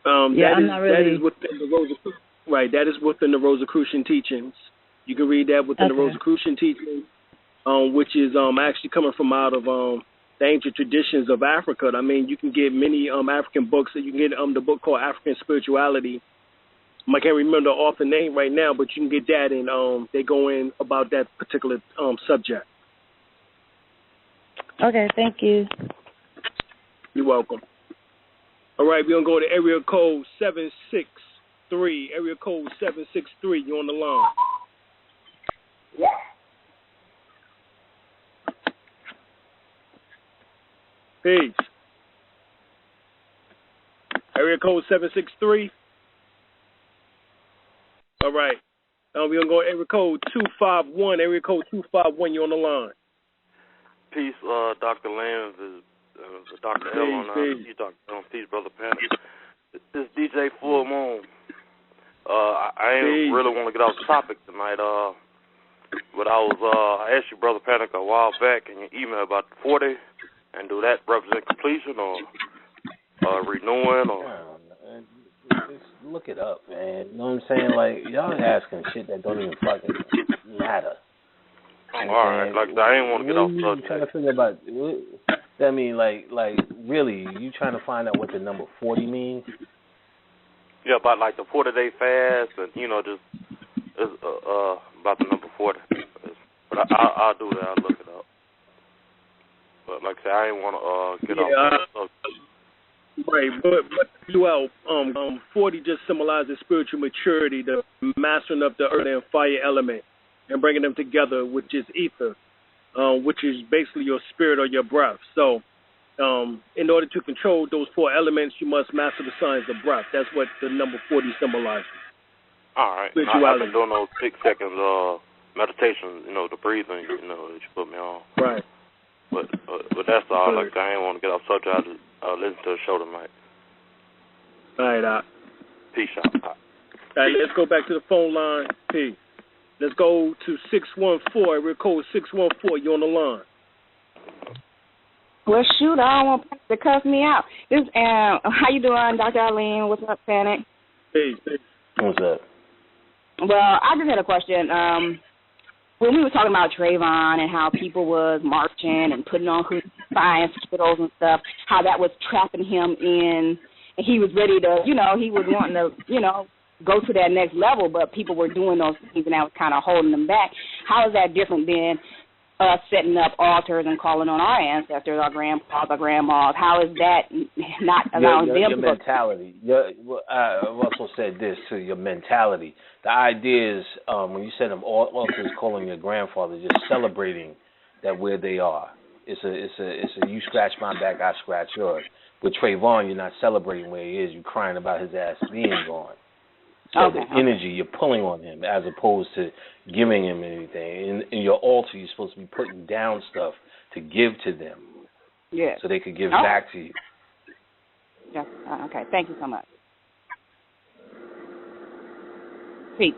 I'm not really. That is within the that is within the Rosicrucian teachings. You can read that within the Rosicrucian teachings, which is actually coming from out of the ancient traditions of Africa. I mean, you can get many African books. You can get the book called African Spirituality. I can't remember the author name right now, but you can get that, and they go in about that particular subject. Okay, thank you. You're welcome. All right, we're going to go to area code 763. Area code 763, you're on the line. Peace. Area code 763. All right. We're going to go area code 251. Area code 251, you're on the line. Peace, Dr. Lambs, Dr. L on peace, Brother Panic. This is DJ Full Moon. I ain't really want to get off the topic tonight, but I asked you, Brother Panic, a while back in your email about the 40, and do that represent completion or renewing or... Just look it up, man. You know what I'm saying? Like, y'all asking shit that don't even fucking matter. All right, like I ain't want to get off the subject. Trying to figure about. I mean, like, really, you trying to find out what the number 40 means? Yeah, about like the 40-day fast, and just about the number 40. But I'll do that. I'll look it up. But like I said, I ain't want to get off the subject. Right, but 40 just symbolizes spiritual maturity, the mastering of the earth and fire element, and bringing them together, which is ether, which is basically your spirit or your breath. So, in order to control those four elements, you must master the science of breath. That's what the number 40 symbolizes. All right. I've been doing those 6 seconds meditation, the breathing, that you put me on. Right. But that's all. Like I ain't want to get off subject. I'll listen to the show tonight. All right, Peace out. All right, let's go back to the phone line. Peace. Let's go to 614. Area code 614. You're on the line. Well, shoot, I don't want to cuss me out. How you doing, Dr. Alim? What's up, Panic? Peace. What's up? Well, I just had a question. When we were talking about Trayvon and how people was marching and putting on flying skittles and stuff, how that was trapping him in, and he was ready to, he was wanting to, go to that next level, but people were doing those things and that was kind of holding them back. How is that different than us setting up altars and calling on our ancestors, our grandpas, our grandmas? How is that not allowing them your mentality? I've also said this to your mentality. The idea is when you said them altars calling your grandfather, just celebrating that where they are. It's a you scratch my back, I scratch yours. With Trayvon, you're not celebrating where he is. You're crying about his ass being gone. So the energy, you're pulling on him as opposed to giving him anything. In your altar, you're supposed to be putting down stuff to give to them. Yeah. So they could give back to you. Yeah. Okay. Thank you so much. Peace.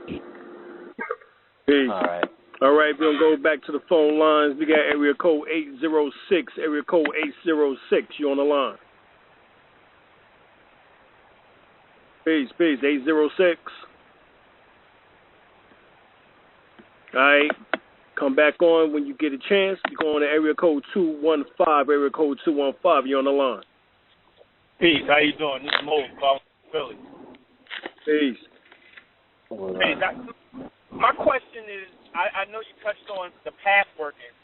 Peace. All right. All right, we're going to go back to the phone lines. We got area code 806. Area code 806. You're on the line. Peace. 806. All right. Come back on when you get a chance. You go on to area code 215. Area code 215. You're on the line. Peace. How you doing? This is Mo calling from Philly. Peace. Hey, my question is, I know you touched on the path working.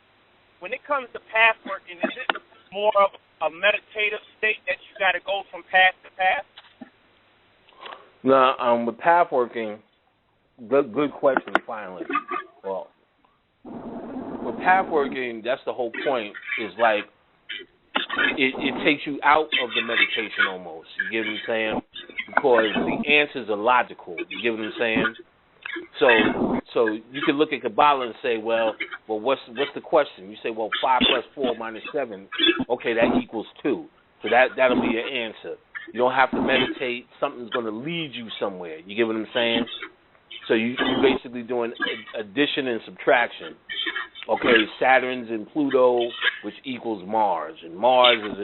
When it comes to path working, is it more of a meditative state that you got to go from path to path? No, with path working, good question, finally. Well, with path working, that's the whole point, is like it takes you out of the meditation almost. You get what I'm saying? Because the answers are logical. You get what I'm saying? So you can look at Kabbalah and say, well, what's the question? You say, 5 plus 4 minus 7. Okay, that equals 2. So that'll be your answer. You don't have to meditate. Something's going to lead you somewhere. You get what I'm saying? So you're basically doing addition and subtraction. Okay, Saturn's in Pluto, which equals Mars, and Mars is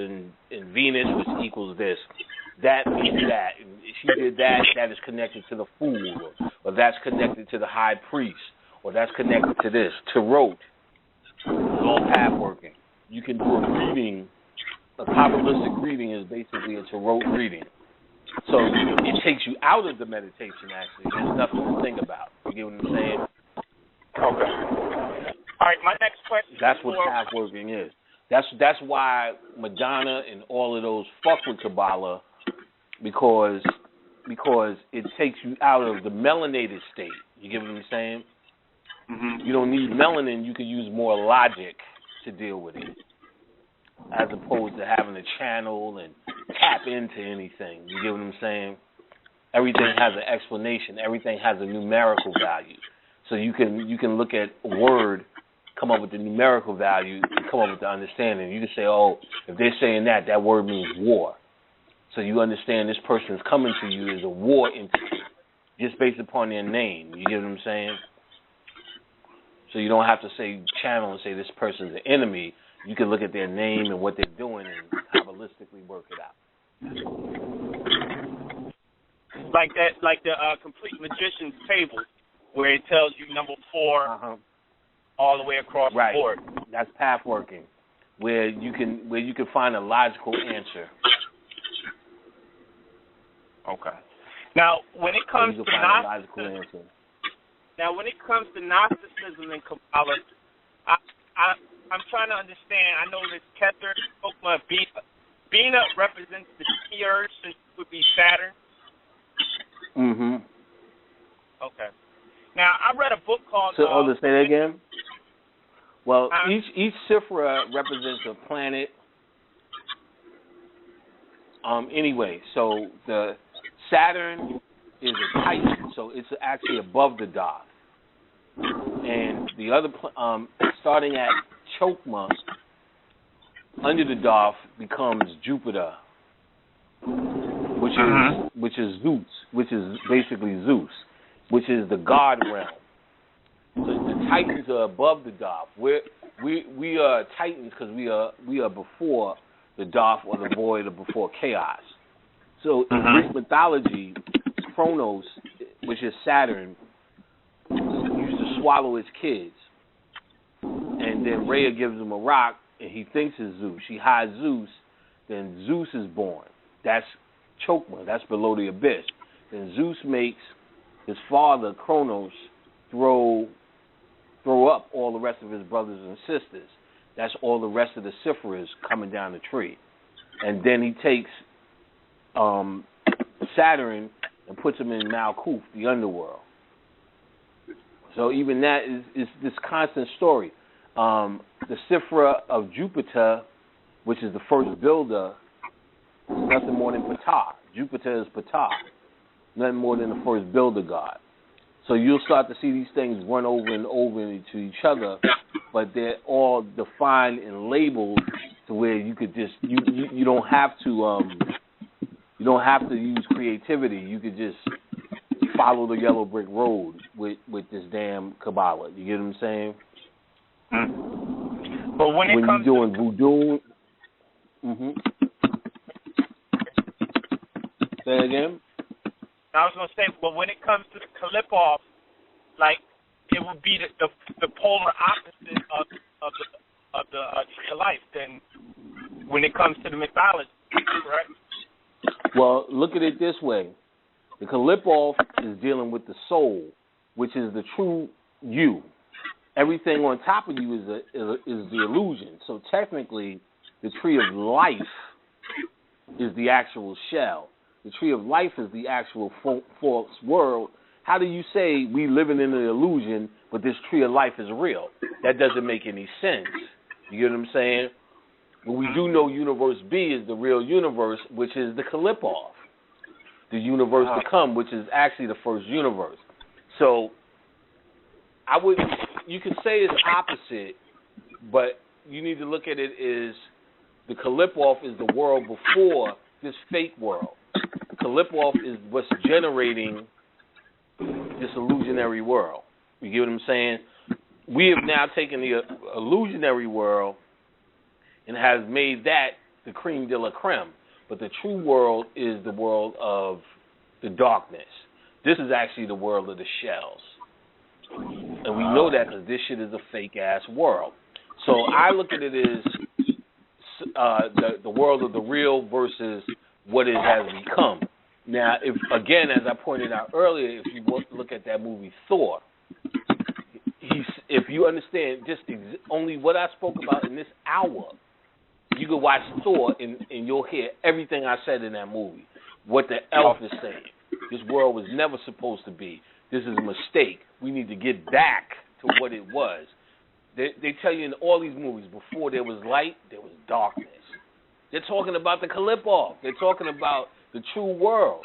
in Venus, which equals this. That means that. If she did that, that is connected to the fool, or that's connected to the high priest, or that's connected to this. Tarot. It's all path working. You can do a reading. A probabilistic reading is basically a tarot reading. So it takes you out of the meditation, actually. There's nothing to think about. You get what I'm saying? Okay. All right, my next question. That's what path working is. That's why Madonna and all of those fuck with Kabbalah, because it takes you out of the melanated state. You get what I'm saying? Mm-hmm. You don't need melanin. You can use more logic to deal with it. as opposed to having to channel and tap into anything. You get what I'm saying? Everything has an explanation. Everything has a numerical value. So you can look at a word, come up with the numerical value, and come up with the understanding. You can say, oh, if they're saying that word means war. So you understand this person is coming to you as a war entity, just based upon their name. You get what I'm saying? So you don't have to say channel and say this person's an enemy. You can look at their name and what they're doing and probabilistically work it out. Like that, like the complete magician's table, where it tells you number 4 all the way across the board. That's path working, where you can find a logical answer. Okay. Now, when it comes to Gnosticism, and Kabbalah, I'm trying to understand. I know this Kether, Chokmah, Bina. Bina represents the key earth, so it would be Saturn. Mm-hmm. Okay. Now, I read a book called... say that again? Well, each Sifra represents a planet. Anyway, so the Saturn is a Titan, so it's actually above the Daf. And the other, starting at Chokmah, under the Daf becomes Jupiter, which is Zeus, which is basically Zeus, which is the God realm. So the Titans are above the Daf. We are Titans because we are before the Daf or the void or before chaos. So in Greek mythology, Kronos, which is Saturn, used to swallow its kids. And then Rhea gives him a rock, and he thinks it's Zeus. She hides Zeus, then Zeus is born. That's Chokmah. That's below the abyss. Then Zeus makes his father, Kronos, throw up all the rest of his brothers and sisters. That's all the rest of the Sifras coming down the tree. And then he takes Saturn and puts him in Malkuth, the underworld. So even that is this constant story. The Sifra of Jupiter, which is the first builder, is nothing more than Ptah. Jupiter is Ptah, nothing more than the first builder god. So you'll start to see these things run over and over into each other, but they're all defined and labeled to where you could just you don't have to use creativity. You could just follow the yellow brick road with this damn Kabbalah. You get what I'm saying? But when you're doing voodoo, say it again. I was going to say, but when it comes to the QLIPHOTH, like it would be the polar opposite of the tree of life. Then when it comes to the mythology, correct? Well, look at it this way: the QLIPHOTH is dealing with the soul, which is the true you. Everything on top of you is the illusion. So technically, the tree of life is the actual shell. The tree of life is the actual false world. How do you say we living in an illusion, but this tree of life is real? That doesn't make any sense. You get what I'm saying? But we do know universe B is the real universe, which is the QLIPHOTH, the universe to come, which is actually the first universe. So you could say it's opposite, but you need to look at it as the QLIPHOTH is the world before this fake world. QLIPHOTH is what's generating this illusionary world. You get what I'm saying? We have now taken the illusionary world and has made that the creme de la creme. But the true world is the world of the darkness. This is actually the world of the shells. And we know that because this shit is a fake-ass world. So I look at it as the world of the real versus what it has become. Now, if again, as I pointed out earlier, if you want to look at that movie Thor, if you understand just only what I spoke about in this hour, you can watch Thor and you'll hear everything I said in that movie. What the elf is saying. This world was never supposed to be. This is a mistake. We need to get back to what it was. They tell you in all these movies, before there was light, there was darkness. They're talking about the QLIPHOTH. They're talking about the true world.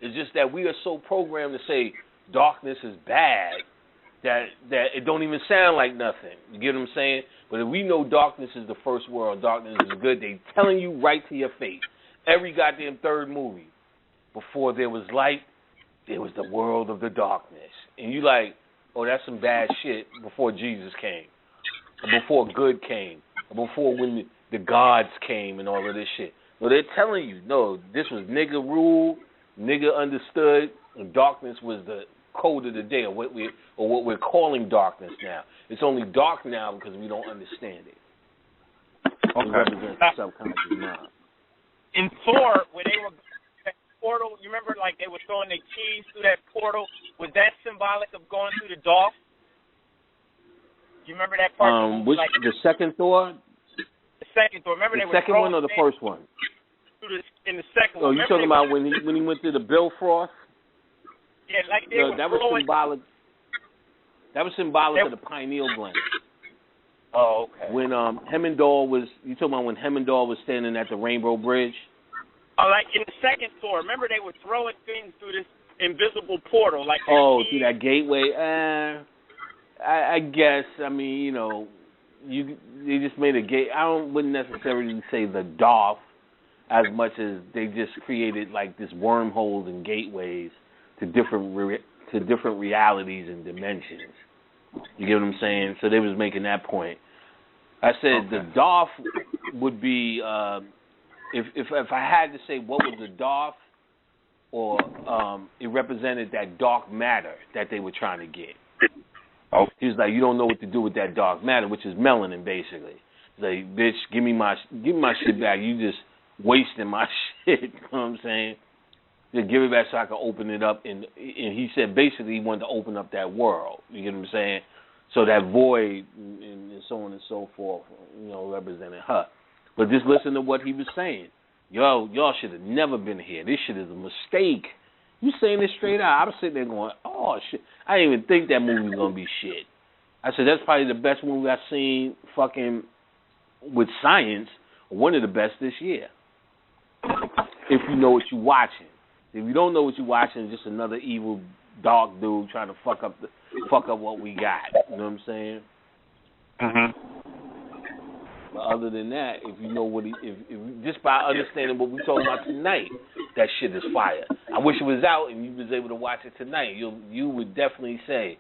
It's just that we are so programmed to say darkness is bad that it don't even sound like nothing. You get what I'm saying? But if we know darkness is the first world, darkness is good, they telling you right to your face. Every goddamn third movie. Before there was light, there was the world of the darkness. And you like, oh, that's some bad shit before Jesus came. Or before good came. Or before when the gods came and all of this shit. No, they're telling you, no, this was nigga rule, nigga understood, and darkness was the code of the day, or what we're calling darkness now. It's only dark now because we don't understand it. Okay. It represents the subconscious mind. In Thor, where they were that portal, you remember, like they were throwing their keys through that portal. Was that symbolic of going through the dark? You remember that part? Which like, the second Thor? The second Thor. Remember the they were second one or the first one? In the second one. Oh, you talking about when he went through the Bifrost? Yeah, like they were that was symbolic. That was symbolic of the pineal gland. Oh, okay. When Hemendall was, you talking about when Hemendall was standing at the Rainbow Bridge? Oh, like in the second Thor. Remember they were throwing things through this invisible portal, like. Oh, through that gateway. I guess. I mean, you know, they just made a gate. Wouldn't necessarily say the Darth, as much as they just created like this wormholes and gateways to different realities and dimensions. You get what I'm saying? So they was making that point. I said the Darth would be if I had to say what was the Darth, or it represented that dark matter that they were trying to get. Oh. He was like, you don't know what to do with that dark matter, which is melanin, basically. He's like, bitch, give me my shit back. You just wasting my shit. You know what I'm saying? Just give it back so I can open it up. And he said basically he wanted to open up that world. You get what I'm saying? So that void and so on and so forth, you know, represented her. But just listen to what he was saying. Y'all should have never been here. This shit is a mistake. You saying this straight out. I was sitting there going, oh, shit. I didn't even think that movie was going to be shit. I said, that's probably the best movie I've seen fucking with science, one of the best this year. If you know what you're watching. If you don't know what you're watching, it's just another evil, dark dude trying to fuck up what we got. You know what I'm saying? Mm-hmm. But other than that, if you know what if just by understanding what we're talking about tonight, that shit is fire. I wish it was out and you was able to watch it tonight. You would definitely say,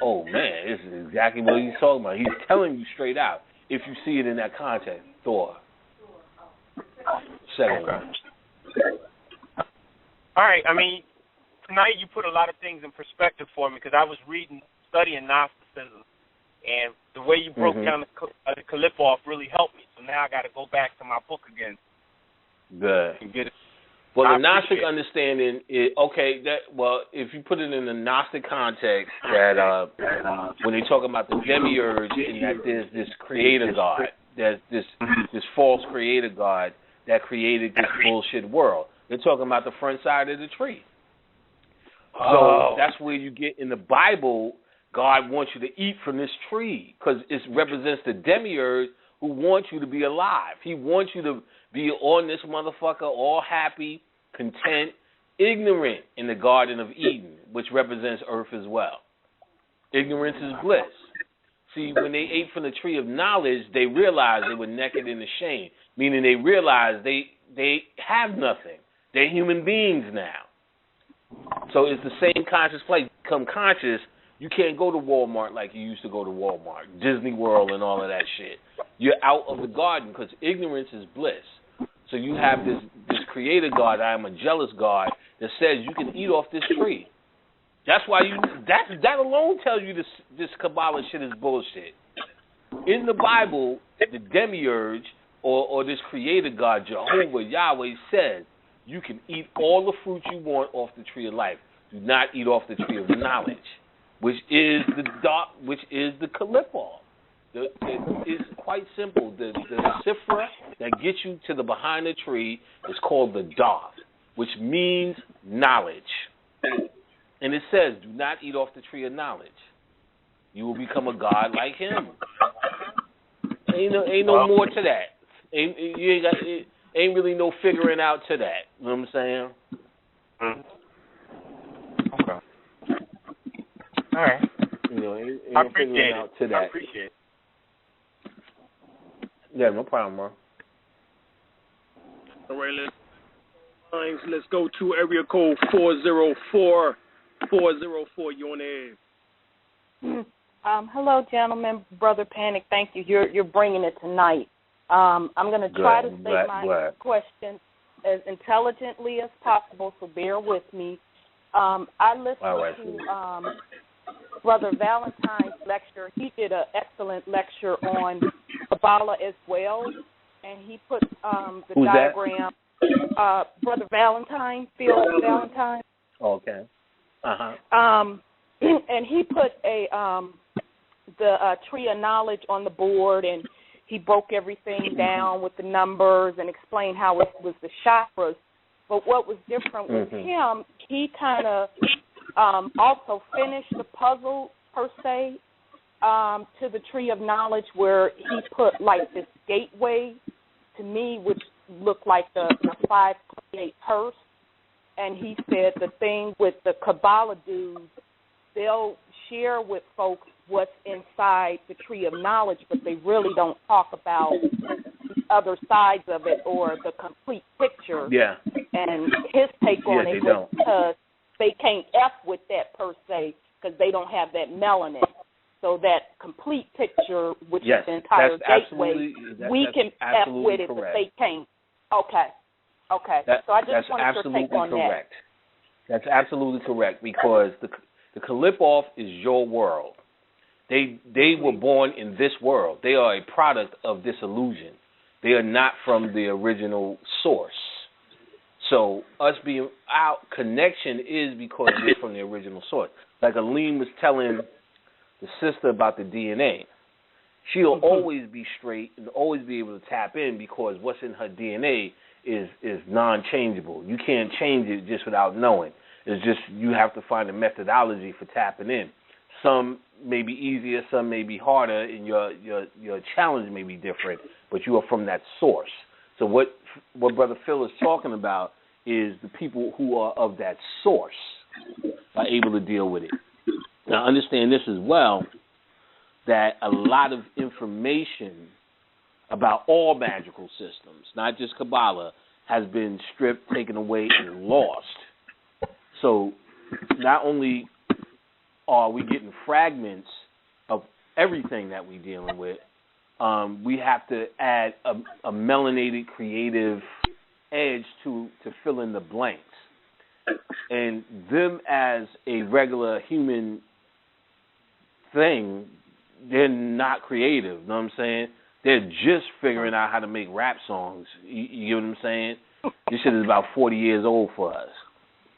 oh man, this is exactly what he's talking about. He's telling you straight out. If you see it in that context, Thor. Second one. All right. I mean, tonight you put a lot of things in perspective for me because I was studying Gnosticism, and the way you broke down the QLIPHOTH really helped me. So now I got to go back to my book again. Good. And get it. Well, the Gnostic understanding is if you put it in the Gnostic context, that when they talk about the demiurge and that there's this creator God, there's this false creator God that created this bullshit world. They're talking about the front side of the tree. So that's where you get in the Bible, God wants you to eat from this tree because it represents the demiurge who wants you to be alive. He wants you to be on this motherfucker all happy, content, ignorant in the Garden of Eden, which represents earth as well. Ignorance is bliss. See, when they ate from the tree of knowledge, they realized they were naked and ashamed, meaning they realized they have nothing. They're human beings now. So it's the same conscious place. Become conscious, you can't go to Walmart like you used to go to Walmart, Disney World and all of that shit. You're out of the garden because ignorance is bliss. So you have this creator God, I am a jealous God, that says you can eat off this tree. That's why that alone tells you this Kabbalah shit is bullshit. In the Bible, the demiurge or this creator God, Jehovah, Yahweh, says you can eat all the fruit you want off the tree of life. Do not eat off the tree of knowledge, which is the QLIPHOTH. It's quite simple. The Sifra that gets you to the behind the tree is called the Darth, which means knowledge. And it says, do not eat off the tree of knowledge. you will become a god like him. Ain't no more to that. Ain't really no figuring out to that. You know what I'm saying? Okay. All right. Ain't figuring out to that. I appreciate it. Yeah, no problem, bro. All right, let's go to area code 404. 404, you on the air. Hello, gentlemen. Brother Panic, thank you. You're bringing it tonight. I'm going to try to state my question as intelligently as possible, so bear with me. I listened to Brother Valentine's lecture. He did an excellent lecture on Kabbalah as well, and he put the diagram. Brother Valentine, Phil Valentine. Okay. And he put the tree of knowledge on the board, and he broke everything down with the numbers and explained how it was the chakras. But what was different with him, he kind of also finished the puzzle, per se, to the tree of knowledge, where he put like this gateway, to me, which looked like the 528 purse. And he said the thing with the Kabbalah dudes, they'll share with folks what's inside the tree of knowledge, but they really don't talk about the other sides of it or the complete picture. Yeah. And his take on it was because they can't F with that, per se, because they don't have that melanin. So that complete picture, which is the entire gateway, we can F with it, but they can't. Okay. So I just wanted your take on that. That's absolutely correct, because the QLIPHOTH is your world. They were born in this world. They are a product of this illusion. They are not from the original source. So us being out, connection is because they're from the original source. Like Alim was telling the sister about the DNA. She'll always be straight and always be able to tap in, because what's in her DNA is non-changeable. You can't change it just without knowing. It's just you have to find a methodology for tapping in. Some may be easier, some may be harder, and your challenge may be different, but you are from that source. So what Brother Phil is talking about is the people who are of that source are able to deal with it. Now understand this as well, that a lot of information about all magical systems, not just Kabbalah, has been stripped, taken away, and lost. So not only are we getting fragments of everything that we're dealing with, we have to add a melanated, creative edge to fill in the blanks. And them as a regular human thing, they're not creative, you know what I'm saying? They're just figuring out how to make rap songs. You get what I'm saying? This shit is about 40 years old for us.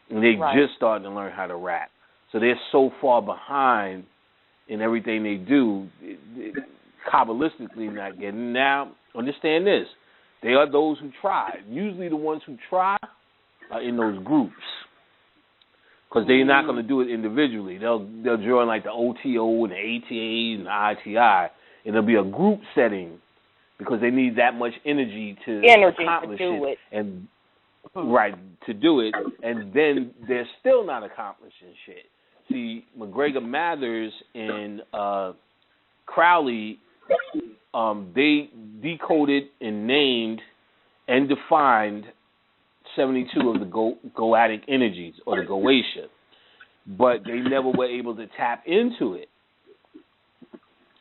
And they just starting to learn how to rap. So they're so far behind in everything they do, Kabbalistically not getting. Now, understand this. They are those who try. Usually the ones who try are in those groups, because they're not going to do it individually. They'll join like the OTO and the ATA and the ITI, and there'll be a group setting because they need that much energy to accomplish it. And to do it, and then they're still not accomplishing shit. See, McGregor Mathers and Crowley, they decoded and named and defined 72 of the goetic energies, or the Goetia, but they never were able to tap into it.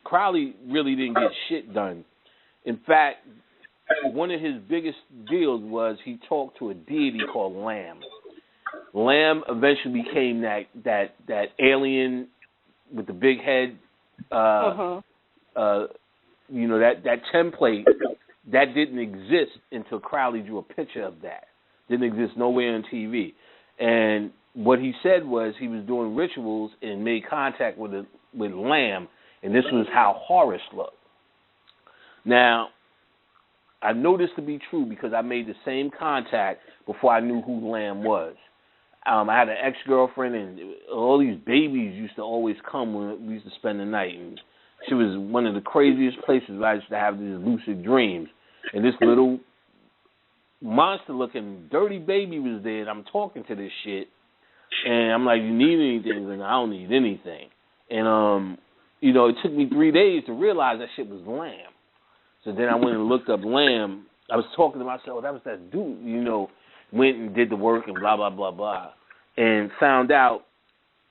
Crowley really didn't get shit done. In fact, one of his biggest deals was he talked to a deity called Lam. Lam eventually became that alien with the big head, that template that didn't exist until Crowley drew a picture of that. Didn't exist nowhere on TV. And what he said was he was doing rituals and made contact with Lam, and this was how Horus looked. Now, I know this to be true because I made the same contact before I knew who Lam was. I had an ex-girlfriend, and all these babies used to always come when we used to spend the night. And she was one of the craziest places where I used to have these lucid dreams. And this little monster-looking dirty baby was there, and I'm talking to this shit. And I'm like, you need anything? He's like, I don't need anything. And, it took me 3 days to realize that shit was Lamb. So then I went and looked up Lamb. I was talking to myself, that was that dude, went and did the work and blah, blah, blah, blah. And found out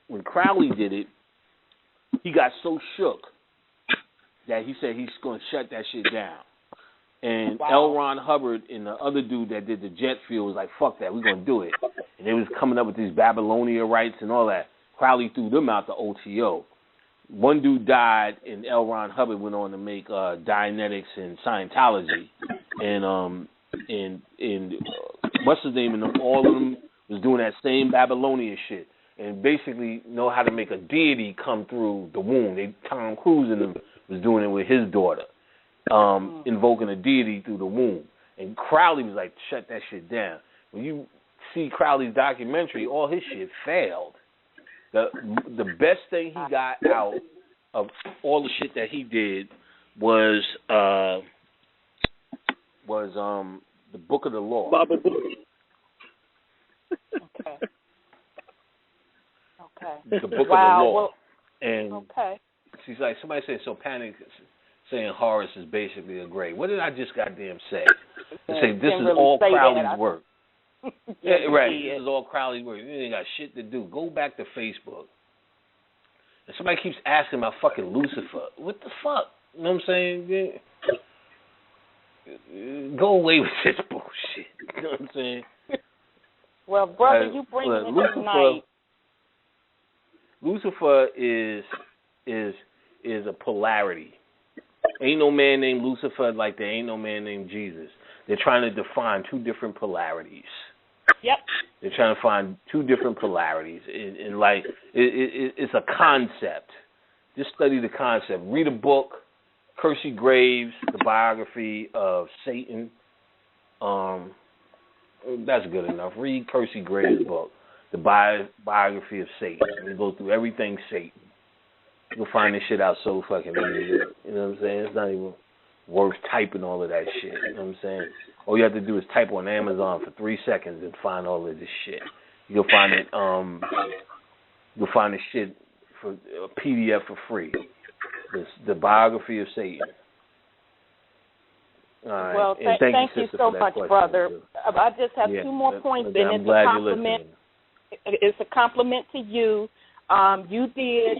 when Crowley did it, he got so shook that he said he's going to shut that shit down. And L. Ron Hubbard and the other dude that did the jet fuel was like, fuck that, we're going to do it. And they was coming up with these Babylonia rights and all that. Crowley threw them out the OTO. One dude died, and L. Ron Hubbard went on to make Dianetics and Scientology. And what's his name? And all of them was doing that same Babylonian shit. And basically know how to make a deity come through the womb. Tom Cruise and them was doing it with his daughter, invoking a deity through the womb. And Crowley was like, shut that shit down. When you see Crowley's documentary, all his shit failed. The best thing he got out of all the shit that he did was the Book of the Law. Okay. The Book of the Law. Well, and she's like, somebody said, so Panic saying Horus is basically a grave. What did I just goddamn say? They say this is really all Crowley's work. Yes, right. This is all Crowley's work. You ain't got shit to do. Go back to Facebook. And somebody keeps asking about fucking Lucifer. What the fuck? You know what I'm saying? Yeah. Go away with this bullshit. You know what I'm saying? Well, brother, you bring it in tonight. Lucifer is a polarity. Ain't no man named Lucifer like there ain't no man named Jesus. They're trying to define two different polarities. Yep. They're trying to find two different polarities. And like, it's a concept. Just study the concept. Read a book, Kersey Graves, the biography of Satan. That's good enough. Read Kersey Graves' book, the biography of Satan. We go through everything Satan. You'll find this shit out so fucking easy. You know what I'm saying? It's not even worth typing all of that shit. You know what I'm saying? All you have to do is type on Amazon for 3 seconds and find all of this shit. You'll find it. You'll find this shit for a PDF for free. It's the biography of Satan. All right. Well, thank you so much, brother. I just have two more points, and it's a compliment. It's a compliment to you. You did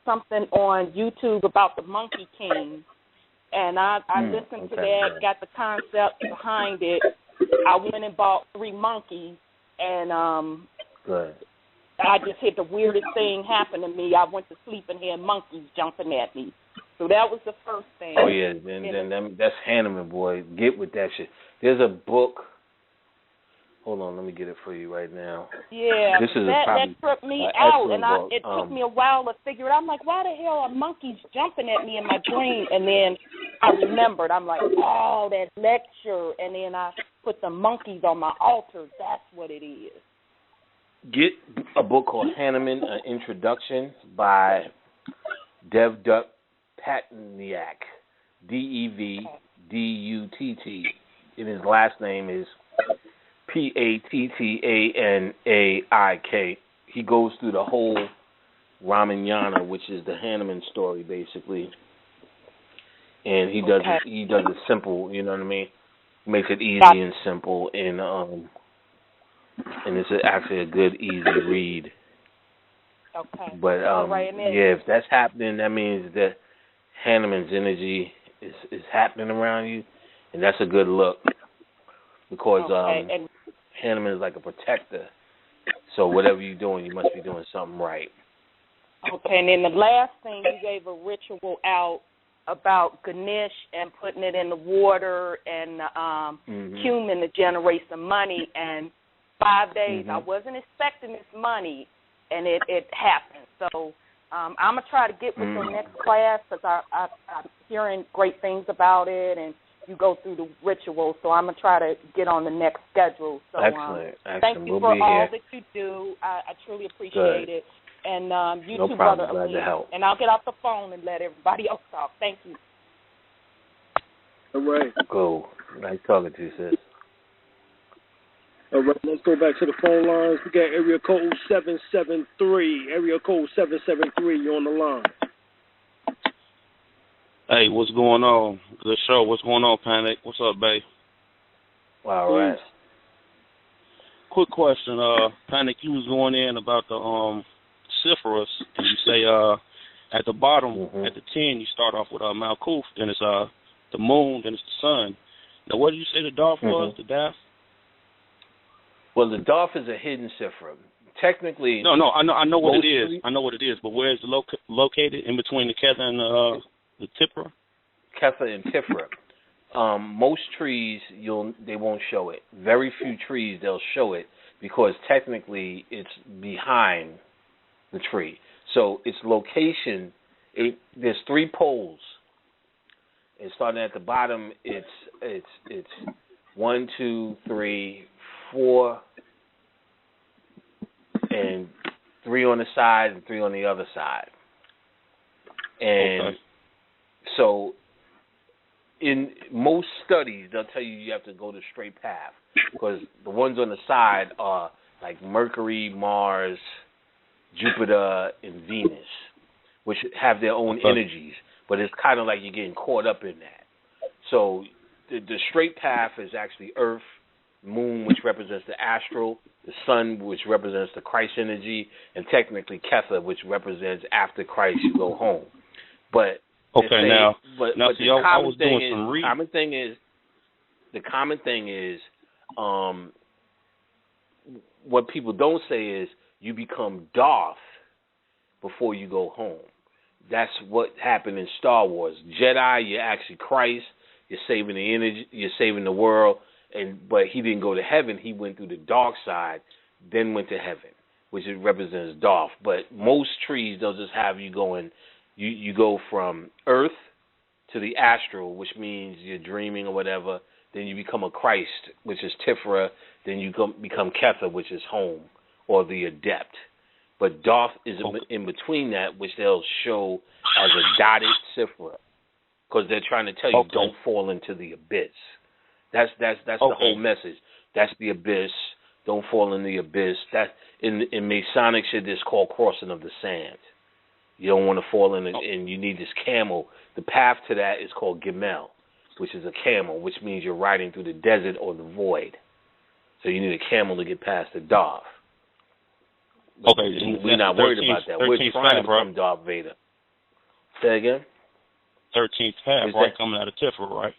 something on YouTube about the Monkey King, and I listened to that, got the concept behind it. I went and bought 3 monkeys, and I just had the weirdest thing happen to me. I went to sleep and had monkeys jumping at me. So that was the first thing. Oh, yeah, then that's Hanneman, boy. Get with that shit. There's a book. Hold on, let me get it for you right now. Yeah, that tripped me out, and it took me a while to figure it out. I'm like, why the hell are monkeys jumping at me in my dream? And then I remembered. I'm like, oh, that lecture. And then I put the monkeys on my altar. That's what it is. Get a book called Hanneman, An Introduction by Dev Duck Patniak, Devdutt, and his last name is Pattanaik. He goes through the whole Ramayana, which is the Hanneman story, basically, and he does it simple. You know what I mean? Makes it easy and simple, and it's actually a good, easy read. Okay. But if that's happening, that means that Hanneman's energy is happening around you, and that's a good look, because Hanneman is like a protector. So whatever you're doing, you must be doing something right. Okay, and then the last thing, you gave a ritual out about Ganesh and putting it in the water and cumin to generate some money, and 5 days. I wasn't expecting this money, and it happened. So I'm going to try to get with your next class, because I'm hearing great things about it, and you go through the ritual. So I'm going to try to get on the next schedule. So, excellent. Thank you for all that you do. I truly appreciate it. And you too, Brother Alim. And I'll get off the phone and let everybody else talk. Thank you. All right. Cool. Nice talking to you, sis. All right, let's go back to the phone lines. We got area code 773. Area code 773, you're on the line. Hey, what's going on? Good show. What's going on, Panic? What's up, babe? All right. Quick question, Panic. You was going in about the Syphilis, and you say at the bottom, at the 10, you start off with Malkuth, then it's the moon, then it's the sun. Now, what did you say the Daf was? The Daf? Well, the Daf is a hidden Sephra. Technically, no, I know what it is. I know what it is, but where is it located? In between the Ketha and the Tifra? Ketha and Tifra. Most trees, they won't show it. Very few trees they'll show it because technically it's behind the tree. So its location, there's 3 poles. And starting at the bottom, it's 1, 2, 3, 4, and 3 on the side and 3 on the other side. And so in most studies, they'll tell you have to go the straight path because the ones on the side are like Mercury, Mars, Jupiter, and Venus, which have their own energies, but it's kind of like you're getting caught up in that. So the straight path is actually Earth, Moon, which represents the astral, the Sun, which represents the Christ energy, and technically Ketha, which represents after Christ you go home. But see, I was doing some reading. The common thing is, what people don't say is you become Darth before you go home. That's what happened in Star Wars. Jedi, you're actually Christ. You're saving the energy. You're saving the world. But he didn't go to heaven. He went through the dark side, then went to heaven, which represents Darth. But most trees, they'll just have you going. You go from Earth to the astral, which means you're dreaming or whatever. Then you become a Christ, which is Tifra. Then you become Ketha, which is home, or the adept. But Darth is in between that, which they'll show as a dotted Sifra, because they're trying to tell you don't fall into the abyss. That's the whole message. That's the abyss. Don't fall in the abyss. That in Masonic shit, it's called crossing of the sand. You don't want to fall in it, and you need this camel. The path to that is called Gimel, which is a camel, which means you're riding through the desert or the void. So you need a camel to get past the Darth. We're not worried about that. We're trying to become Darth Vader. Say again? 13th path, right, coming out of Tifra, right?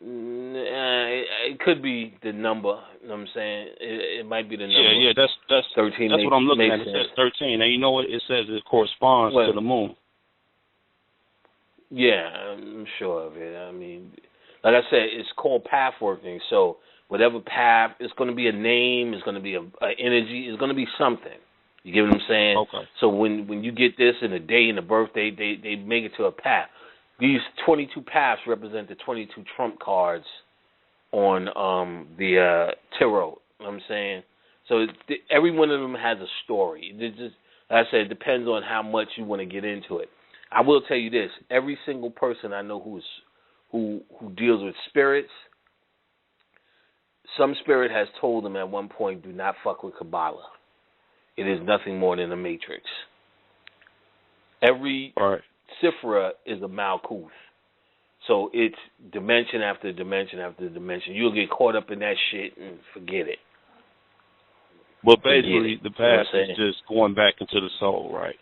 It could be the number. You know what I'm saying? It might be the number. Yeah, that's 13. That's what I'm looking at. It says 13. And you know what? It says it corresponds to the moon. Yeah, I'm sure of it. I mean, like I said, it's called path working. So whatever path, it's going to be a name. It's going to be a energy. It's going to be something. You get what I'm saying? Okay. So when you get this in a day and a birthday, they make it to a path. These 22 paths represent the 22 trump cards on the tarot. You know what I'm saying? So every one of them has a story. Just, like I said, it depends on how much you want to get into it. I will tell you this: every single person I know who deals with spirits, some spirit has told them at one point, "Do not fuck with Kabbalah. It is nothing more than a matrix." Every Sifra is a Malkuth. So it's dimension after dimension after dimension. You'll get caught up in that shit and forget it. But basically, the past is just going back into the soul, right?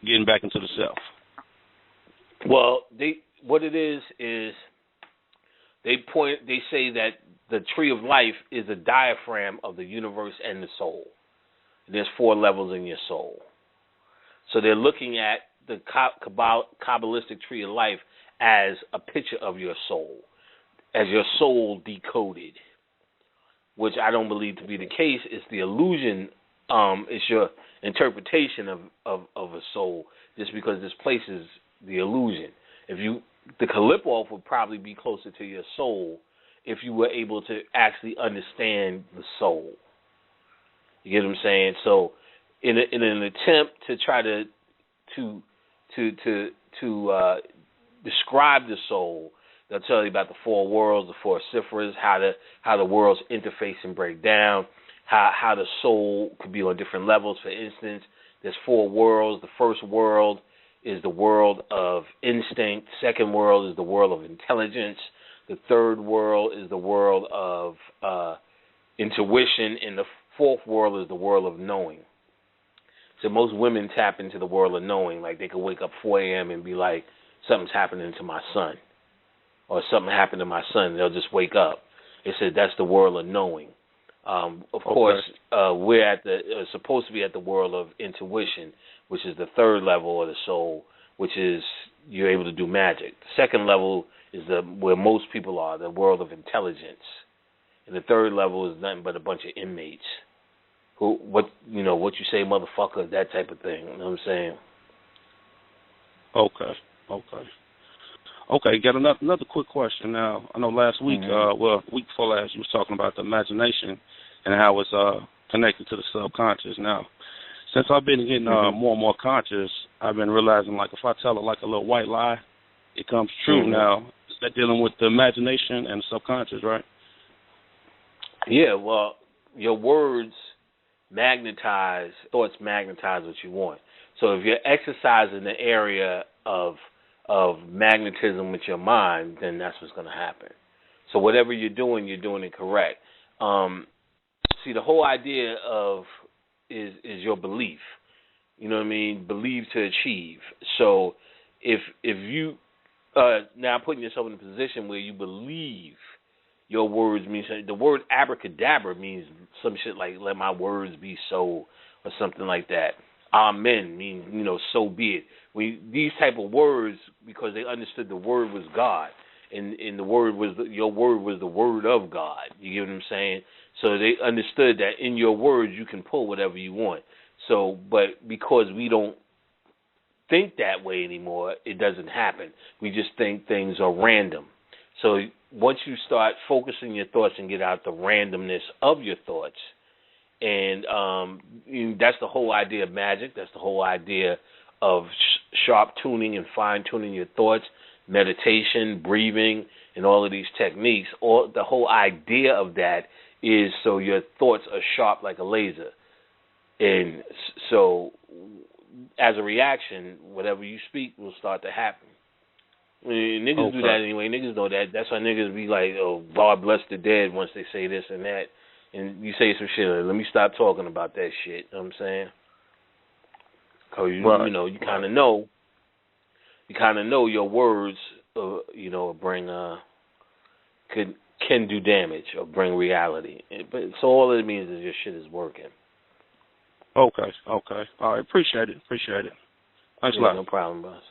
Getting back into the self. Well, what it is they say that the tree of life is a diaphragm of the universe and the soul. There's 4 levels in your soul. So they're looking at the Kabbalistic tree of life as a picture of your soul, as your soul decoded, which I don't believe to be the case. It's the illusion, it's your interpretation of a soul, just because this places the illusion. If you the QLIPHOTH would probably be closer to your soul if you were able to actually understand the soul. You get what I'm saying? So, in an attempt to try to describe the soul, they'll tell you about the four worlds, the four ciphers, how the worlds interface and break down, how the soul could be on different levels. For instance, there's four worlds. The first world is the world of instinct. The second world is the world of intelligence. The third world is the world of intuition, and the fourth world is the world of knowing. So most women tap into the world of knowing. Like, they could wake up 4 a.m. and be like, something's happening to my son, or something happened to my son. They'll just wake up. They said that's the world of knowing. Of course, we're supposed to be at the world of intuition, which is the third level of the soul, which is you're able to do magic. The second level is where most people are, the world of intelligence, and the third level is nothing but a bunch of inmates who what you say, motherfucker, that type of thing. You know what I'm saying? Okay, got another quick question now. I know last week, week before last, you was talking about the imagination and how it's connected to the subconscious. Now, since I've been getting more and more conscious, I've been realizing, like, if I tell it like a little white lie, it comes true. Now, is that dealing with the imagination and the subconscious, right? Yeah, well, your words magnetize, thoughts magnetize what you want. So if you're exercising the area of magnetism with your mind, then that's what's going to happen. So whatever you're doing it correct. See, the whole idea is your belief. You know what I mean? Believe to achieve. So if you now putting yourself in a position where you believe your words mean something. The word abracadabra means some shit like let my words be so, or something like that. Amen means, so be it. These type of words, because they understood the word was God, and the word was your word was the word of God. You get what I'm saying? So they understood that in your words you can pull whatever you want. So, but because we don't think that way anymore, it doesn't happen. We just think things are random. So once you start focusing your thoughts and get out the randomness of your thoughts, and that's the whole idea of magic. That's the whole idea of sharp tuning and fine tuning your thoughts, meditation, breathing, and all of these techniques. The whole idea of that is so your thoughts are sharp like a laser. And so as a reaction, whatever you speak will start to happen. Niggas do that anyway. Niggas know that. That's why niggas be like, oh, God bless the dead once they say this and that. And you say some shit like, let me stop talking about that shit. You know what I'm saying? Because, you kind of know. You kind of know your words, bring, can do damage or bring reality. But so all it means is your shit is working. Okay. All right. Appreciate it. Thanks a lot. No problem, boss.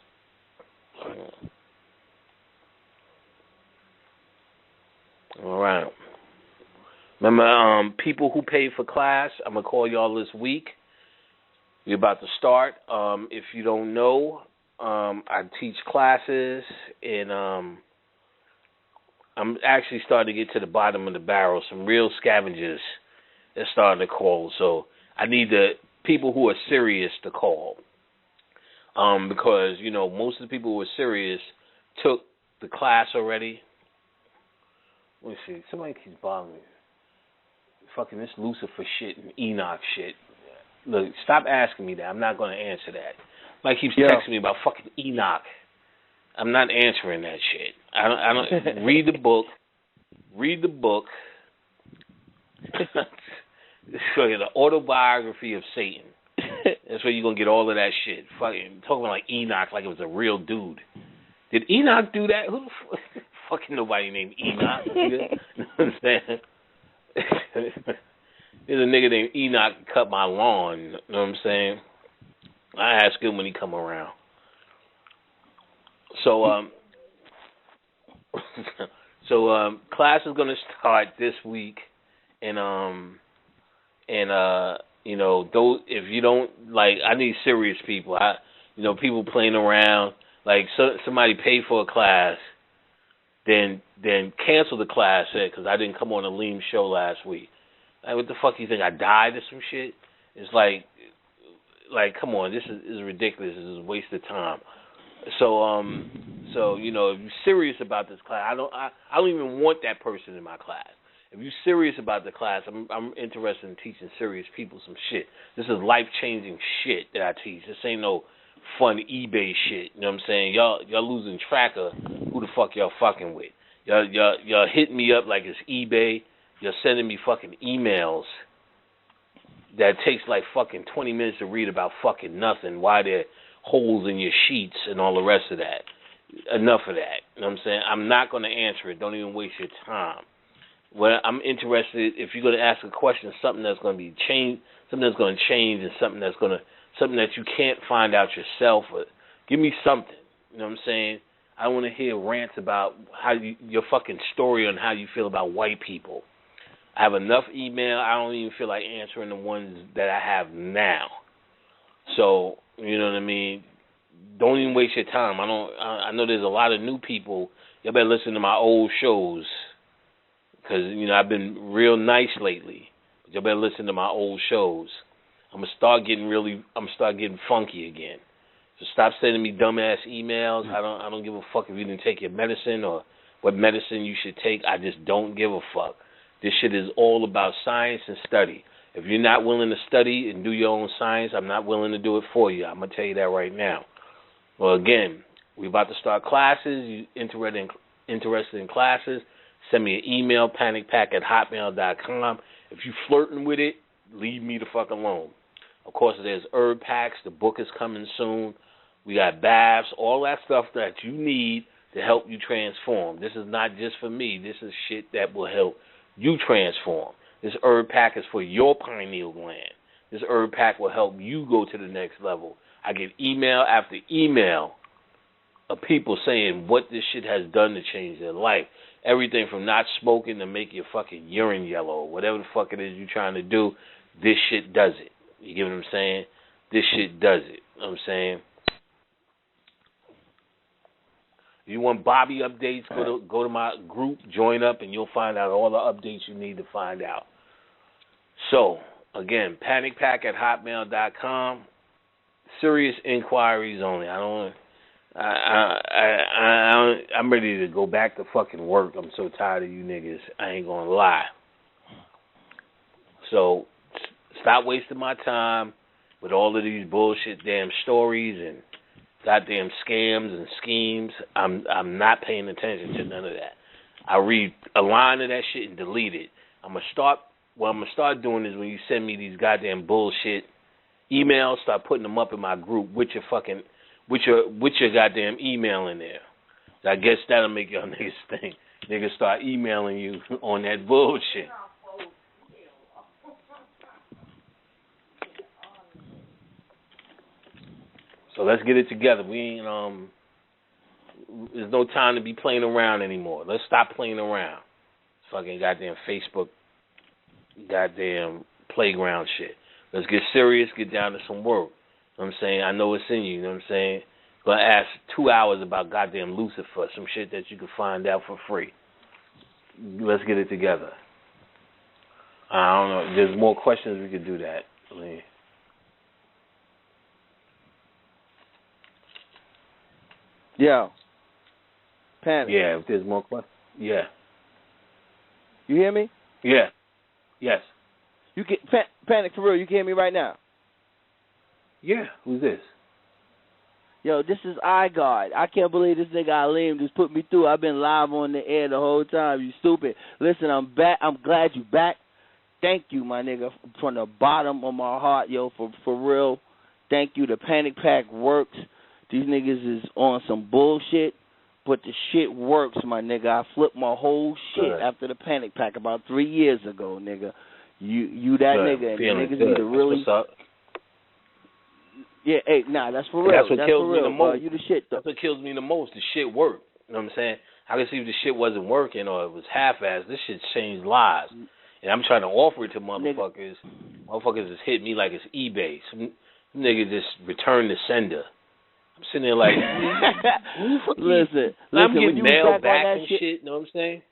All right. Remember, people who paid for class, I'm going to call y'all this week. We're about to start. If you don't know, I teach classes, and I'm actually starting to get to the bottom of the barrel. Some real scavengers are starting to call. So I need the people who are serious to call. Because, most of the people who are serious took the class already. Let me see. Somebody keeps bothering me. Fucking this Lucifer shit and Enoch shit. Look, stop asking me that. I'm not going to answer that. Like keeps texting me about fucking Enoch. I'm not answering that shit. I don't read the book. Read the book. So the autobiography of Satan. That's where you're gonna get all of that shit. Fucking talking like Enoch like it was a real dude. Did Enoch do that? Who the fucking nobody named Enoch? You know what I'm saying? There's a nigga named Enoch that cut my lawn. You know what I'm saying? I ask him when he come around. So class is gonna start this week, and those if you don't like, I need serious people. People playing around Like somebody paid for a class, then cancel the class because I didn't come on Alim's show last week. Like, what the fuck you think? I died or some shit? It's like come on, this is ridiculous. This is a waste of time. So you know, if you're serious about this class, I don't even want that person in my class. If you're serious about the class, I'm interested in teaching serious people some shit. This is life-changing shit that I teach. This ain't no fun eBay shit. You know what I'm saying? Y'all losing track of who the fuck y'all fucking with. Y'all hitting me up like it's eBay. You're sending me fucking emails that takes like fucking 20 minutes to read about fucking nothing. Why there holes in your sheets and all the rest of that. Enough of that. You know what I'm saying? I'm not going to answer it. Don't even waste your time. Well, I'm interested if you're going to ask a question, something that's going to be changed, something that's going to change, and something that you can't find out yourself. Or give me something. You know what I'm saying? I want to hear rants about your fucking story on how you feel about white people. I have enough email. I don't even feel like answering the ones that I have now. So, you know what I mean? Don't even waste your time. I know there's a lot of new people. Y'all better listen to my old shows. Because, you know, I've been real nice lately. But y'all better listen to my old shows. I'm going to start getting funky again. So stop sending me dumbass emails. I don't give a fuck if you didn't take your medicine or what medicine you should take. I just don't give a fuck. This shit is all about science and study. If you're not willing to study and do your own science, I'm not willing to do it for you. I'm going to tell you that right now. Well, again, we're about to start classes. You interested in classes, send me an email, panicpack@hotmail.com. If you're flirting with it, leave me the fuck alone. Of course, there's herb packs. The book is coming soon. We got baths, all that stuff that you need to help you transform. This is not just for me. This is shit that will help you transform. This herb pack is for your pineal gland. This herb pack will help you go to the next level. I get email after email of people saying what this shit has done to change their life. Everything from not smoking to make your fucking urine yellow or whatever the fuck it is you're trying to do, this shit does it. You get what I'm saying? This shit does it. You know what I'm saying? If you want Bobby updates, go to my group, join up, and you'll find out all the updates you need to find out. So, again, panicpack@hotmail.com. Serious inquiries only. I'm ready to go back to fucking work. I'm so tired of you niggas. I ain't gonna lie. So, stop wasting my time with all of these bullshit damn stories and goddamn scams and schemes. I'm not paying attention to none of that. I read a line of that shit and delete it. What I'm gonna start doing is when you send me these goddamn bullshit emails, start putting them up in my group with your goddamn email in there. So I guess that'll make y'all niggas think. Niggas start emailing you on that bullshit. So let's get it together. We ain't there's no time to be playing around anymore. Let's stop playing around. Fucking goddamn Facebook, goddamn playground shit. Let's get serious, get down to some work. You know what I'm saying? I know it's in you, you know what I'm saying? Gonna ask 2 hours about goddamn Lucifer, some shit that you can find out for free. Let's get it together. I don't know. There's more questions, we could do that. Yo. Panic. Yeah, if there's more questions. Yeah. You hear me? Yeah. Yes. You can Panic for real. You can hear me right now. Yeah. Who's this? Yo, this is iGuard. I can't believe this nigga Alim just put me through. I've been live on the air the whole time. You stupid. Listen, I'm back. I'm glad you back. Thank you, my nigga, from the bottom of my heart, yo, for real. Thank you. The Panic Pack works. These niggas is on some bullshit, but the shit works, my nigga. I flipped my whole shit after the Panic Pack about 3 years ago, nigga. You that nigga, and niggas need to really. What's up? Yeah, hey, nah, that's for real. That's what kills me the most. You the shit, though. That's what kills me the most. The shit worked. You know what I'm saying? I can see if the shit wasn't working or it was half-assed. This shit changed lives. And I'm trying to offer it to motherfuckers. Motherfuckers just hit me like it's eBay. Some nigga just returned the sender. I'm sitting there like, listen, I'm getting when you nailed back on and shit, you know what I'm saying?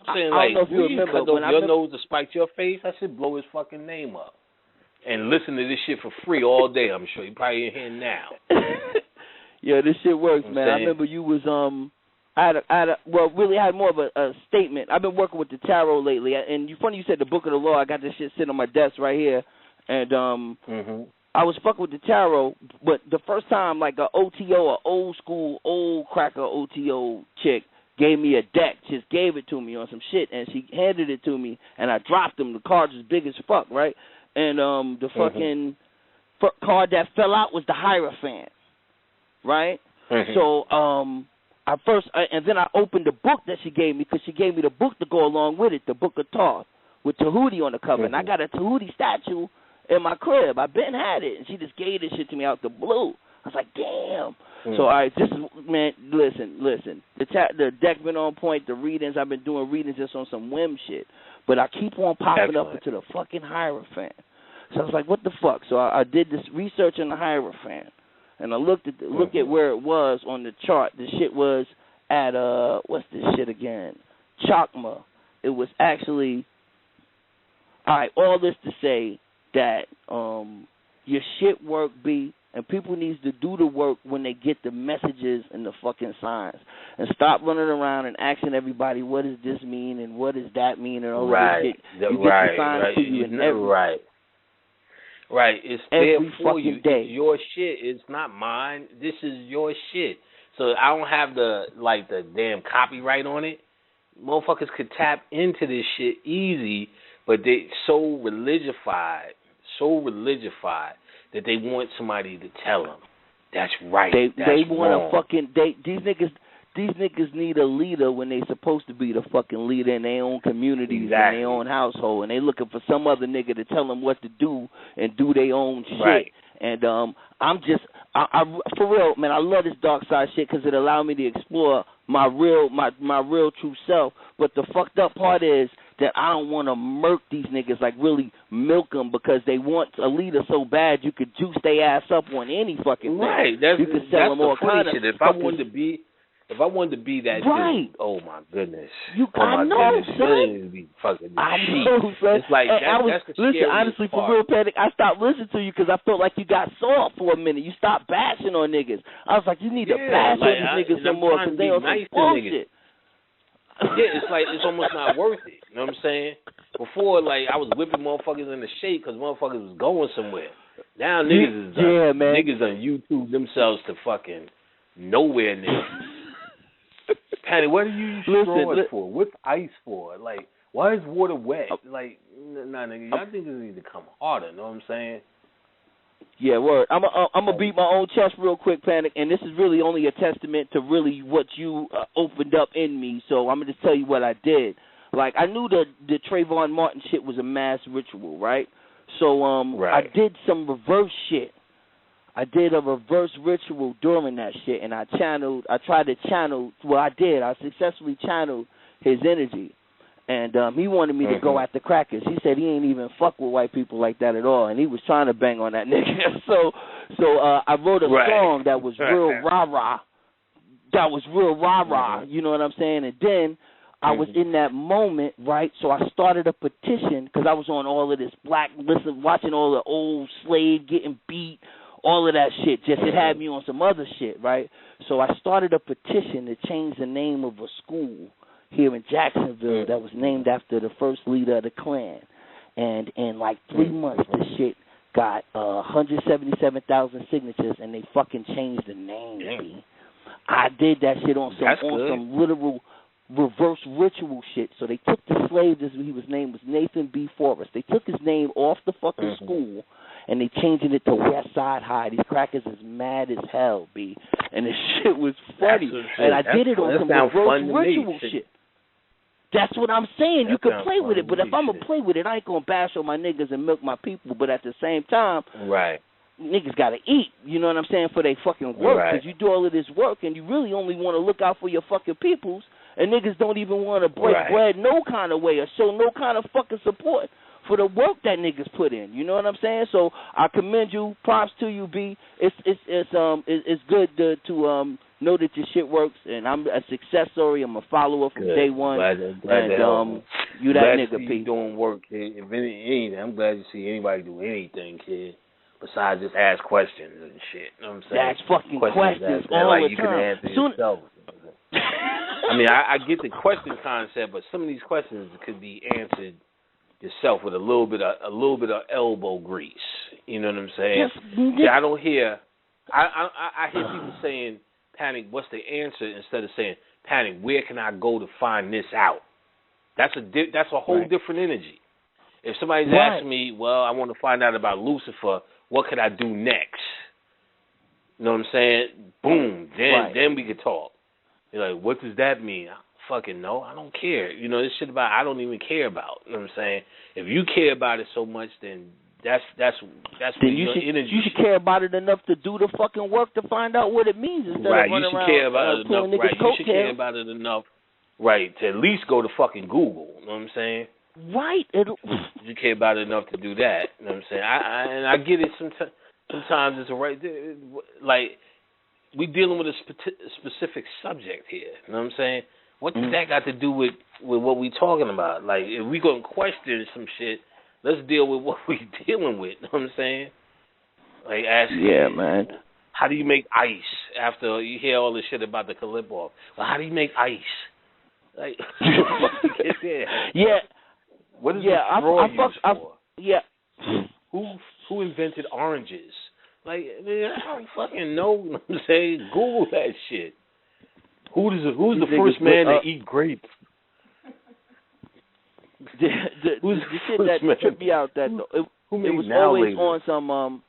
I'm saying, I don't know if like, you remember, cut off when your nose to spite your face, I should blow his fucking name up. And listen to this shit for free all day, I'm sure. You probably in here now. Yeah, this shit works, I'm man. saying. I remember you was, I had more of a statement. I've been working with the tarot lately, and funny you said the Book of the Law. I got this shit sitting on my desk right here, and I was fucking with the tarot, but the first time, like a OTO, a old school, old cracker OTO chick gave me a deck, just gave it to me on some shit, and she handed it to me, and I dropped them. The cards was big as fuck, right? And the fucking card that fell out was the Hierophant, right? So and then I opened the book that she gave me, because she gave me the book to go along with it, the Book of Thoth, with Tahuti on the cover. And I got a Tahuti statue in my crib. I been had it, and she just gave this shit to me out the blue. I was like, damn. So, all right, this is, man, listen. The deck been on point. The readings, I've been doing readings just on some whim shit. But I keep on popping up into the fucking Hierophant. So I was like, what the fuck? So I did this research on the Hierophant. And I looked at where it was on the chart. The shit was at, what's this shit again? Chakma. It was actually, all right, all this to say that your shit work, B, and people needs to do the work when they get the messages and the fucking signs, and stop running around and asking everybody, what does this mean and what does that mean, and all this shit. You get the signs to you in every Right, it's there for you. Day. It's your shit. It's not mine. This is your shit. So I don't have the damn copyright on it. Motherfuckers could tap into this shit easy, but they so religified that they want somebody to tell them that's right. They want to fucking these niggas need a leader when they supposed to be the fucking leader in their own communities, in their own household, and they looking for some other nigga to tell them what to do and do their own shit. Right. And I'm just, I for real, man, I love this dark side shit because it allowed me to explore my real true self. But the fucked up part is that I don't want to murk these niggas, like really milk them, because they want a leader so bad you could juice their ass up on any fucking thing. Right. You could sell them all kind of shit. If I wanted to be that dude, oh my goodness. I know, son. Be fucking I know, son. It's like that's the listen, honestly, part. for real, Panic, I stopped listening to you because I felt like you got soft for a minute. You stopped bashing on niggas. I was like, you need to bash on these niggas some more because they on some bullshit. Yeah, it's like it's almost not worth it. You know what I'm saying? Before, like, I was whipping motherfuckers in the shade because motherfuckers was going somewhere. Now niggas niggas on YouTube themselves to fucking nowhere near. Patty, what are you straw it for? What's ice for? Like, why is water wet? Like, nah, nigga, y'all niggas need to come harder. Know what I'm saying? Yeah, word. I'm gonna beat my own chest real quick, Panic, and this is really only a testament to really what you opened up in me. So I'm gonna just tell you what I did. Like, I knew the Trayvon Martin shit was a mass ritual, right? So I did some reverse shit. I did a reverse ritual during that shit, and I successfully channeled his energy. And he wanted me to go at the crackers. He said he ain't even fuck with white people like that at all, and he was trying to bang on that nigga. So I wrote a song that was real rah-rah. That was real rah-rah, you know what I'm saying? And then I was in that moment, right? So I started a petition, because I was on all of this watching all the old slave getting beat, all of that shit. Just it had me on some other shit, right? So I started a petition to change the name of a school here in Jacksonville that was named after the first leader of the Klan. And in like 3 months, the shit got 177,000 signatures, and they fucking changed the name. I did that shit on some literal reverse ritual shit. So they took the slave, his name was Nathan B. Forrest. They took his name off the fucking school, and they changing it to West Side High. These crackers is mad as hell, B. And this shit was funny. And I did it on some reverse ritual shit. That's what I'm saying. You can play with it, but if I'm going to play with it, I ain't going to bash on my niggas and milk my people. But at the same time, niggas got to eat, you know what I'm saying, for their fucking work. Because you do all of this work, and you really only want to look out for your fucking peoples, and niggas don't even want to break bread no kind of way or show no kind of fucking support for the work that niggas put in. You know what I'm saying? So I commend you. Props to you, B. It's good to know that your shit works, and I'm a success story. I'm a follower from day one. Glad you that nigga, P. P. Doing work, kid. If anything, I'm glad to see anybody do anything, kid. Besides just ask questions and shit. You know what I'm saying? Ask fucking questions all like the you time. can answer yourself. I mean, I get the question concept, but some of these questions could be answered yourself with a little bit of elbow grease. You know what I'm saying? See, I don't hear. I hear people saying, "Panic, what's the answer?" instead of saying, "Panic, where can I go to find this out?" That's a whole different energy. If somebody's asking me, "Well, I want to find out about Lucifer. What could I do next?" You know what I'm saying? Boom. Then we could talk. You're like, what does that mean? I don't fucking know. I don't care. You know, this shit about I don't even care about. You know what I'm saying? If you care about it so much, then that's where your energy. You should care about it enough to do the fucking work to find out what it means instead of running you should around care about it enough. Right, you should care tail. about it enough. Right, to at least go to fucking Google. You know what I'm saying? Right. You care about it enough to do that. You know what I'm saying? I get it. Sometimes it's a right. Like, we dealing with a specific subject here. You know what I'm saying? What does that got to do with what we talking about? Like, if we gonna question some shit, let's deal with what we dealing with. You know what I'm saying? Like, asking, man. How do you make ice after you hear all this shit about the QLIPHOTH? Well, how do you make ice? Like, yeah. What is the straw used for? Yeah. Who invented oranges? Like, man, I don't fucking know. You know what I'm saying? Google that shit. Who's the first man to eat grapes? The shit that tripped me out that it was always on some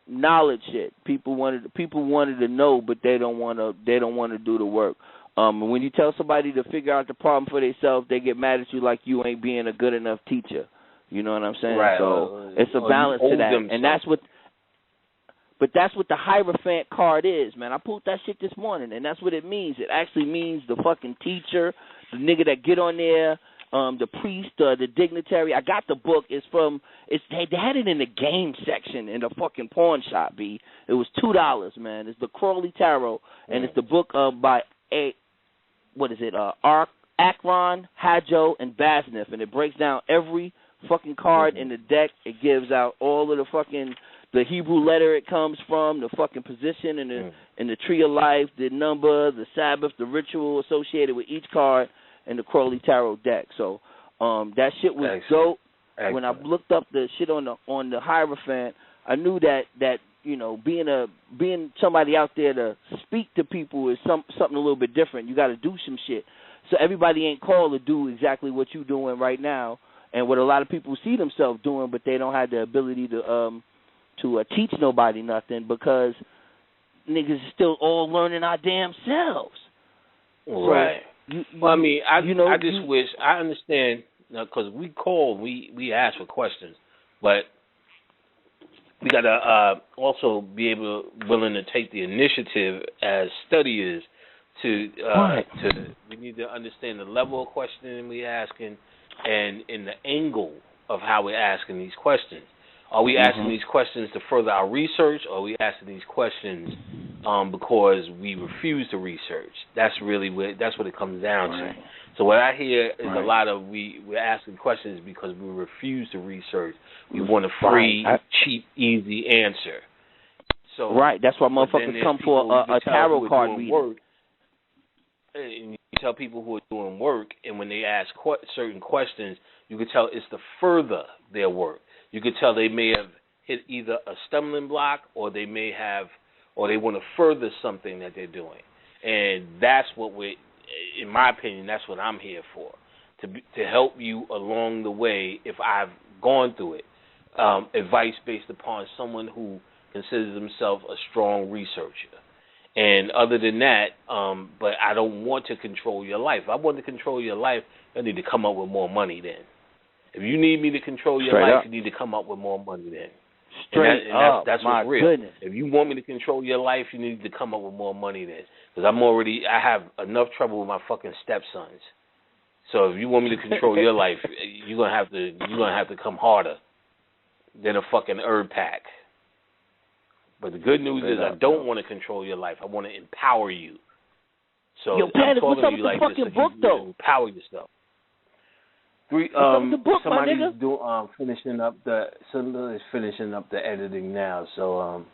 knowledge shit. People wanted to know, but they don't want to do the work. When you tell somebody to figure out the problem for themselves, they get mad at you like you ain't being a good enough teacher. You know what I'm saying? Right. So it's a balance to that, and that's what. But that's what the Hierophant card is, man. I pulled that shit this morning, and that's what it means. It actually means the fucking teacher, the nigga that get on there, the priest, the dignitary. I got the book. They had it in the game section in the fucking pawn shop, B. It was $2, man. It's the Crowley Tarot, and it's the book by Akron, Hadjo, and Basniff, and it breaks down every fucking card in the deck. It gives out all of the Hebrew letter it comes from, the fucking position in the tree of life, the number, the Sabbath, the ritual associated with each card in the Crowley Tarot deck. So that shit was dope. Excellent. When I looked up the shit on the Hierophant, I knew that you know, being somebody out there to speak to people is something a little bit different. You got to do some shit. So everybody ain't called to do exactly what you're doing right now, and what a lot of people see themselves doing, but they don't have the ability to teach nobody nothing because niggas is still all learning our damn selves. Right. So, I mean, I just wish, I understand, because we call, we ask for questions, but we got to also be willing to take the initiative as studiers to we need to understand the level of questioning we're asking and in the angle of how we're asking these questions. Are we asking these questions to further our research, or are we asking these questions because we refuse to research? That's really what it comes down to. So what I hear is a lot of we're asking questions because we refuse to research. We want a free, cheap, easy answer. So that's why motherfuckers come for a tarot card reading. And you tell people who are doing work, and when they ask certain questions, you can tell it's to further their work. You could tell they may have hit either a stumbling block, or they want to further something that they're doing, and that's what in my opinion, that's what I'm here for, to help you along the way. If I've gone through it, advice based upon someone who considers himself a strong researcher, and other than that, but I don't want to control your life. If I want to control your life, I need to come up with more money then. If you need me to control your life, you need to come up with more money then. That's what's real. Goodness. If you want me to control your life, you need to come up with more money then. Because I have enough trouble with my fucking stepsons. So if you want me to control your life, you're gonna have to come harder than a fucking herb pack. But the good news is I don't want to control your life. I want to empower you. So yo, Panic, I'm what's talking up to you with like the this, fucking so book, though? Empower yourself. The book, somebody's my nigga. finishing up the editing now. So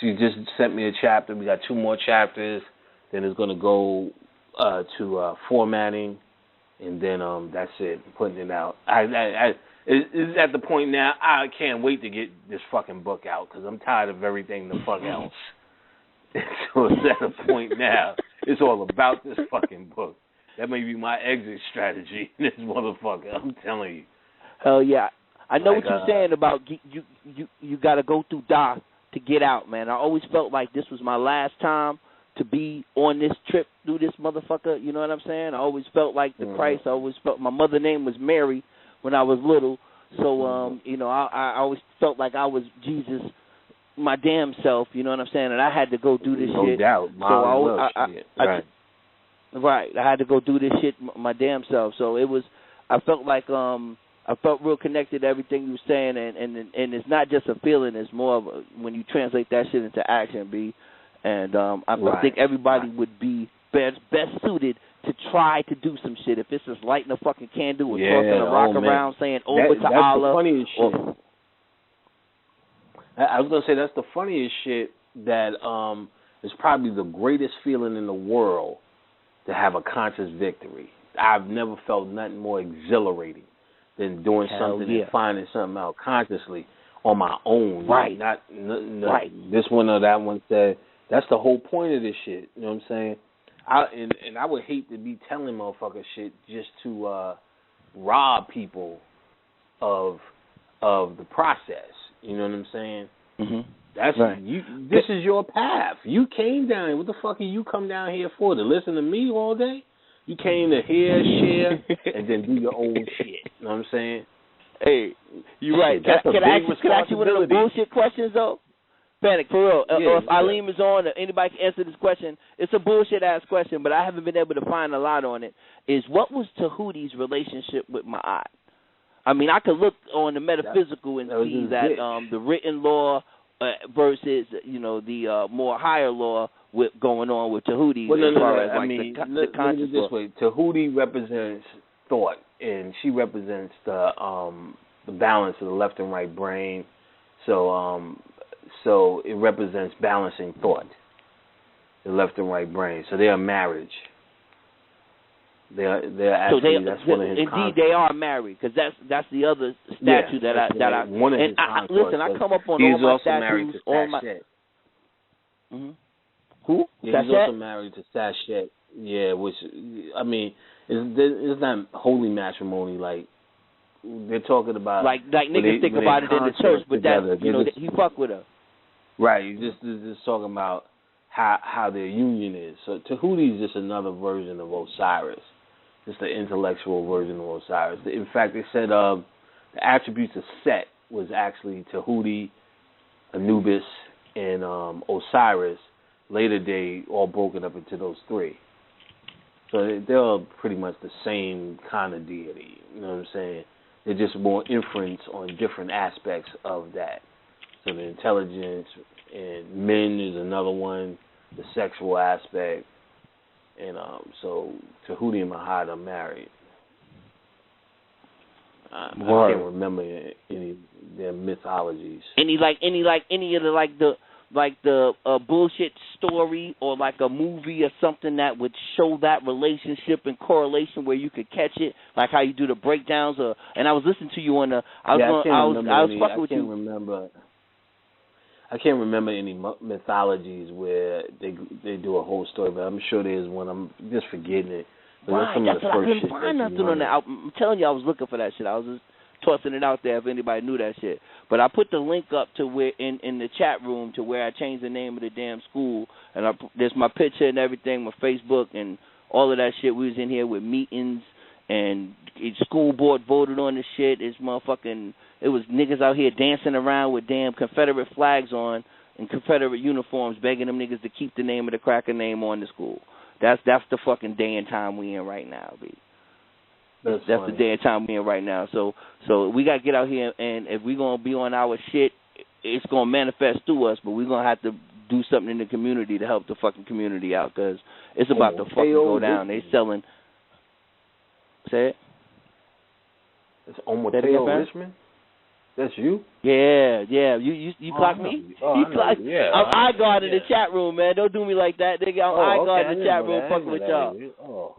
she just sent me a chapter. We got 2 more chapters. Then it's gonna go to formatting, and then that's it. Putting it out. It's at the point now. I can't wait to get this fucking book out because I'm tired of everything the fuck else. So it's at a point now. It's all about this fucking book. That may be my exit strategy in this motherfucker. I'm telling you. Hell yeah. I know what you're saying about you got to go through Doc to get out, man. I always felt like this was my last time to be on this trip through this motherfucker. You know what I'm saying? I always felt like the Christ. I always felt my mother's name was Mary when I was little. So, you know, I always felt like I was Jesus, my damn self. You know what I'm saying? And I had to go do this shit. No doubt. Right. I had to go do this shit my damn self. So it was. I felt like I felt real connected to everything you were saying, and it's not just a feeling. It's more of when you translate that shit into action, B. And I think everybody would be best suited to try to do some shit. If it's just lighting a fucking candle or tossing a rock around, saying over to Allah. That's the funniest shit. I was gonna say that's the funniest shit. That is probably the greatest feeling in the world to have a conscious victory. I've never felt nothing more exhilarating than doing something and finding something out consciously on my own. Right. Not this one or that one said. That's the whole point of this shit. You know what I'm saying? I would hate to be telling motherfuckers shit just to rob people of the process. You know what I'm saying? Mm-hmm. That's This is your path. You came down here. What the fuck are you come down here for? To listen to me all day? You came to hear, share, and then do your own shit. You know what I'm saying? Hey, you're right. Can I ask you one of the bullshit questions, though? Panic, for real. If Alim is on, or anybody can answer this question. It's a bullshit-ass question, but I haven't been able to find a lot on it. Is what was Tahuti's relationship with Ma'at? I mean, I could look on the metaphysical and see that the written law versus, you know, the more higher law going on with Tahuti. Well, as far as, I like, mean, the conscious this way. Tahuti represents thought, and she represents the balance of the left and right brain. So it represents balancing thought, the left and right brain. So they are marriage. They're actually that's one of his indeed concepts. they are married, because that's the other statue that I one of his listen. I come up on all my statues. Mm-hmm. Who? Yeah, he's also married to Sachet. Yeah, which I mean, it's not holy matrimony like they're talking about. Like niggas think about it in the church, but that he fuck with her. Right, you just talking about how their union is. So Tahuti is just another version of Osiris. Just the intellectual version of Osiris. In fact, they said the attributes of Set was actually Tahuti, Anubis, and Osiris. Later they all broken up into those 3. So they're all pretty much the same kind of deity. You know what I'm saying? They're just more inference on different aspects of that. So the intelligence and men is another one, the sexual aspect. And so Tahuti and Ma'at are married. I can't remember any of their mythologies. Any of the bullshit story or like a movie or something that would show that relationship and correlation where you could catch it, like how you do the breakdowns. And I was listening to you on the. I can't remember any mythologies where they do a whole story, but I'm sure there's one. I'm just forgetting it. Right, that's what I couldn't find nothing on that. I'm telling you, I was looking for that shit. I was just tossing it out there if anybody knew that shit. But I put the link up to where in the chat room to where I changed the name of the damn school, and there's my picture and everything, my Facebook and all of that shit. We was in here with meetings, and the school board voted on the shit. It was niggas out here dancing around with damn Confederate flags on and Confederate uniforms, begging them niggas to keep the name of the cracker name on the school. That's the fucking day and time we in right now, B. That's the day and time we're in right now. So we got to get out here, and if we're going to be on our shit, it's going to manifest through us, but we're going to have to do something in the community to help the fucking community out, because it's about to fucking go down. They selling. Say it. It's Omoteo Richmond? That's you? Yeah. You clocked me? Oh, you clocked me. Yeah. I'm I-God in the chat room, man. Don't do me like that, nigga. I'm I-God in the chat room fucking with y'all. Oh.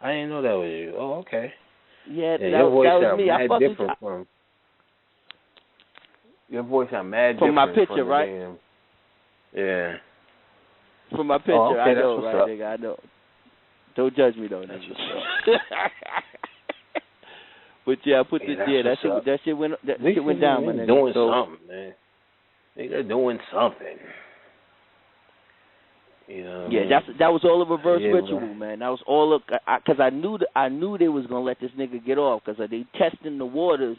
I didn't know that was you. Oh, okay. Yeah, your voice that was me. Mad different from your voice sound mad from different my picture, from right? Yeah. From my picture, okay, I know, right, up. Nigga, I know. Don't judge me though, nigga. But yeah, I put that shit went down, my nigga. Doing something, man. Nigga doing something. You know what I mean? that was all a reverse ritual, man. That was all of, because I knew they was gonna let this nigga get off, because they testing the waters